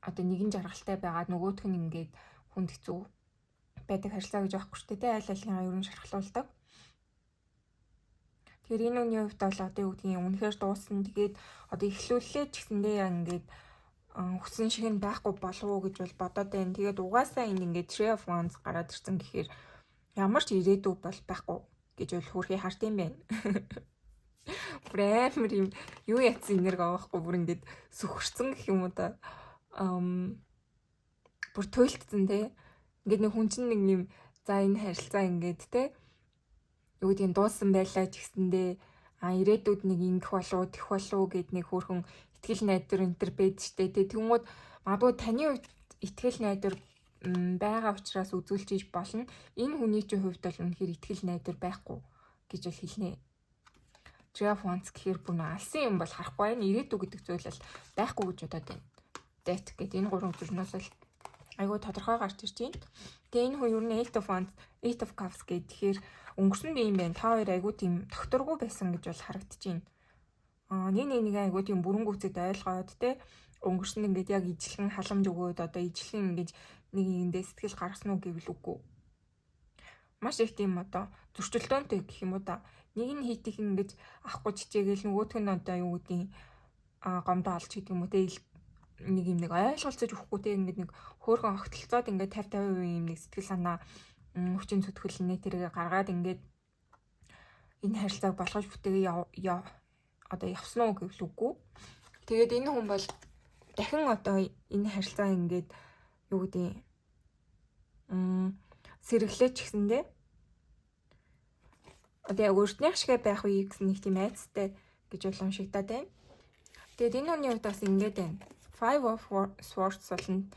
Одоо нэгэн жаргалтай байгаад нөгөөх нь ингээд хүнд хэцүү байдаг харилцаа гэж аахгүй шүү дээ. Аль алингаа ер нь шархлуулдаг. Тэгэхээр энэ үний хувьд бол одоо юу гэдгийг үнэхээр дууссан. Тэгээд одоо эхлүүллээ ч гэсэндээ ингээд хүссэн шиг нь байхгүй болов уу гэж бол бодоод байна. Тэгээд угаасаа энэ ингээд Three of Wands гараад ирсэн гэхээр ямар ч ирээдүй бол байхгүй гэж бол хөрхий харт юм байна. Брэм юм юу ятсан энерги авахгүй бүр ингээд сүхэрсэн гэх юм уу та. Бүр туйлтсан те. Ингээд нэг хүн чинь нэг юм за энэ харилцаа ингээд те. Юу гэдгийг дууссан байлаа ч гэсэндээ ирээдүйд нэг ингэх болов тэх болов гэд нэг хөөрхөн итгэл найдвар энэ төр байд штэ те. Тэгмүүд магадгүй таны хувьд итгэл найдвар байгаа учраас үзүүлж иж болно. Энэ хүний чинь хувьд бол үнэхээр итгэл найдвар байхгүй гэж бол хэлнэ. Three of Wands гэхээр бүр алсын юм бол харахгүй байна. Ирээдүй гэдэг зүйл бол байхгүй гэж бодоод байна. That гэдэг энэ гурван зүйлнээс л айгүй тодорхой гарч ирж байна. Тэгээ энэ хүн юу нэ Eight of Wands, Eight of Cups гэхээр өнгөрсөн би юм байна. Та хоёр айгүй тийм докторгүй байсан гэж бол харагдаж байна. Нэг айгүй тийм бүрэн гүйцэд ойлгоод те өнгөрсөн ингээд яг ижлэн халамж өгөөд одоо ижлэн ингэж нэг нэгэндээ сэтгэл гаргасан уу гэвэл үгүй. Маш их тийм одоо зөрчилдөөнтэй гэх юм уу да. Нэг нь хийх ингэж авахгүй чичээгээл нөгөөх нь одоо юу гэдгийг гомдоо олж гэдэг юм уу те нэг юм нэг ойлголцож өгөхгүй те ингээд нэг хөөрхөн огтлцоод ингээд 50% юм нэг сэтгэл санаа хүчин зүтгэлнээ тэргээ гаргаад ингээд энэ харилцааг болгож бүтээгээ одоо явсан уу гэвэл үгүй. Тэгээд энэ хүн бол дахин одоо энэ харилцаа ингээд юу гэдэг сэргэлээч гэсэндээ одоо яг өөртнийх шиг байх үе гэсэн нэг тийм айцтай гэж бол уншигдаад байна. Тэгээд энэ хүний хувьд бас ингээд байна. Five of Swords болон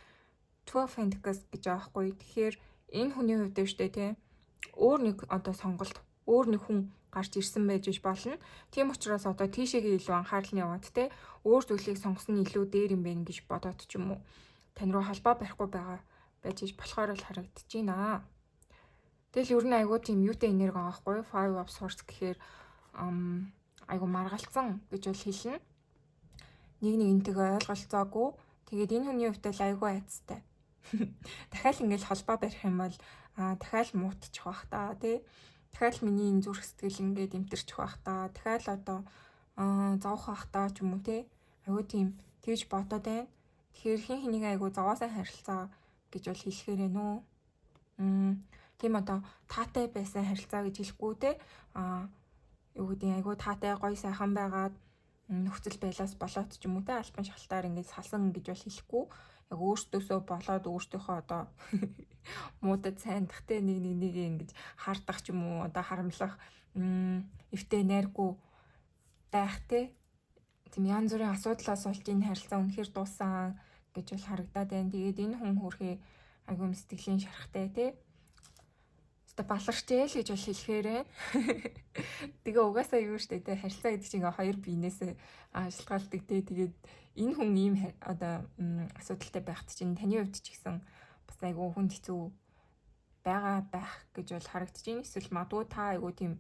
Two of Pentacles гэж аахгүй. Тэгэхээр энэ хүний хувьд дэвштэй тийм өөр нэг одоо сонголт өөр нэг хүн гарч ирсэн байж болно. Тийм учраас одоо тийшээгээ илүү анхаарал нь яваад те өөр зүйлийг сонгосон нь илүү дээр юм байна гэж бодоод ч юм уу тань руу халбаа барихгүй байгаа байж болохоор л харагдаж байна. Тэгэл ер нь айгуу тийм юутай энерги байгаа байхгүй Five of Swords гэхээр айгуу маргалцсан гэж бол хэлнэ. Нэг нэгнтэйгээ ойлголцоогүй. Тэгээд энэ хүний хувьд л айгуу айцтай. Дахиад ингээл холбоо барих юм бол дахиад муутчих бах та тий. Дахиад миний энэ зүрх сэтгэл ингээд эмтэрчих бах та. Дахиад одоо зовох бах та ч юм уу тий. Айгуу тийм тэгж бодоод байна. Тэгэхээр хин хэнийг айгуу зовоосаа харилцаа гэж бол хэлэхээр байна уу. Тийм одоо таатай байсан харилцаа гэж хэлэхгүй те юу гэдэг айгуу таатай гоё сайхан байгаад нөхцөл байлаас болоод ч юм уу те альбан шалтаар ингээд салсан гэж бол хэлэхгүй яг өөртөөсөө болоод өөртөөхөө одоо муудад сайндах те нэг ингэж хардах ч юм уу одоо харамлах эвтэй найргүй байх те тийм янз бүрийн асуудлаас болж энэ харилцаа үнэхээр дууссан гэж бол харагдаад байна. Тэгээд энэ хүн хөрхий айгуу сэтгэлийн шарахтай те баларчээл гэж бол хэлэхээр байна. Тэгээ угаасаа юу штэ те харилцаа гэдэг чинь хоёр биенээсээ шалтгаалдаг те тэгээд энэ хүн ийм одоо асуудалтай байхад чинь таны хувьд ч гэсэн бас айгүй хүнд хэцүү байгаа байх гэж бол харагдаж байна. Эсвэл магадгүй та айгүй тийм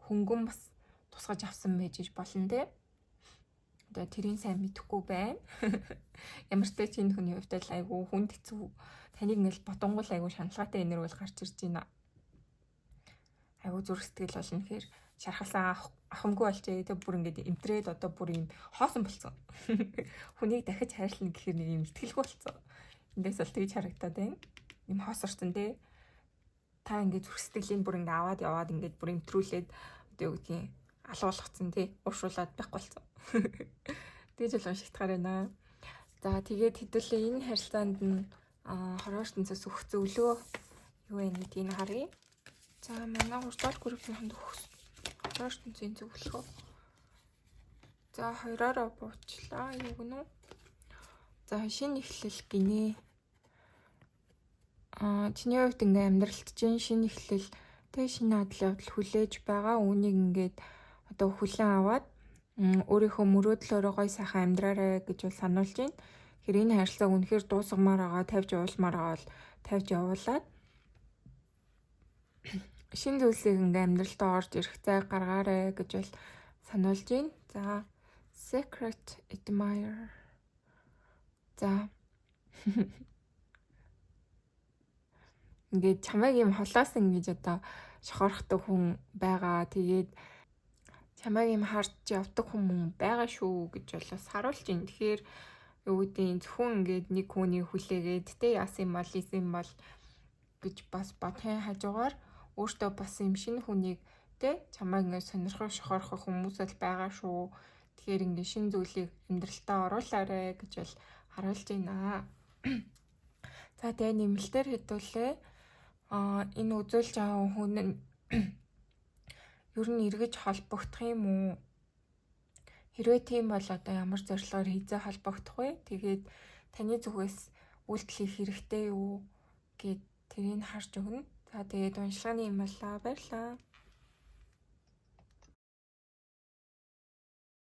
хөнгөн бас тусгаж авсан байж болно те. Одоо тэрийн сайн мэдэхгүй байна. Ямар ч тач энэ хүний хувьд л айгүй хүнд хэцүү таныг ингээл бодонгол айгүй шаналгаатай энерги бол гарч ирж байна. Айгуу зүрх сэтгэл болно гэхээр шархалсан ахамгүй болчээ тэг бүр ингээд эмтрээд одоо бүр юм хоосон болцсон. Хүнийг дахиж хайрлна гэхээр нэг юм итгэлгүй болцсон. Эндээс бол тэгж харагдаад байна. Юм хоосорсон те. Та ингээд зүрх сэтгэлийн бүр ингээд аваад яваад ингээд бүр эмтрүүлээд одоо юу гэдгийг алуулгацсан те. Ууршуулад байхгүй болцсон. Тэгж л уншигдахаар байна. За тэгээд хэдүүлээ энэ харилцаанд нь хороортонцос өгөх зөвлөө юу вэ гэдгийг харъя. За манай 3 дугаар группийн хороортонцын зөвлөгөө. За хоёроо буучлаа. Юу гэнэ үү? За шинэ эхлэл гинэ. Чиний хувьд ингээ амьдралт чинь шинэ эхлэл тэг шинэ адал явдал хүлээж байгаа. Үүнийг ингээд одоо хүлээн аваад өөрийнхөө мөрөөдлөөрөө гой сайхан амьдраарай гэж бол сануулж байна. Тэгэхээр энэ харилцааг үнэхээр дуусгамаар байгаа, тавьж явуулмаар байгаа бол тавьж явуулаад шинэ зүйлсийг ингээ амьдралтаа орж ирэх цай гаргаарэ гэж бол сануулж байна. За secret admirer. За ингээд чамайг юм холоосон гэж одоо шохорхдог хүн байгаа. Тэгээд чамайг юм харж явдаг хүмүүс байгаа шүү гэж болоос харуулж байна. Тэгэхээр юу гэдгийг зөвхөн ингээд нэг хүний хүлээгээд тэ яасан юм бол гэж бас бодохын хажуугаар өөртөө бас юм шинэ хүнийг тэ чамайг ингээд сонирхох шохорхох хүмүүс л байгаа шүү. Тэгэхээр ингээд шинэ зүйлийг амьдралтаа оруулаарэ гэж бол харуулж байна. За тэгээ нэмэлтээр хэдүүлээ. Энэ үзүүлж байгаа хүн нь ер нь эргэж холбогдох юм уу? Хэрвээ тийм бол одоо ямар зорилгоор хийзээ холбогдох вэ? Тэгээд таны зүгээс үйлдэл хийх хэрэгтэй юу гэд тэрийг харж өгнө. За тэгээд уншлагын юм боллоо. Баярлалаа.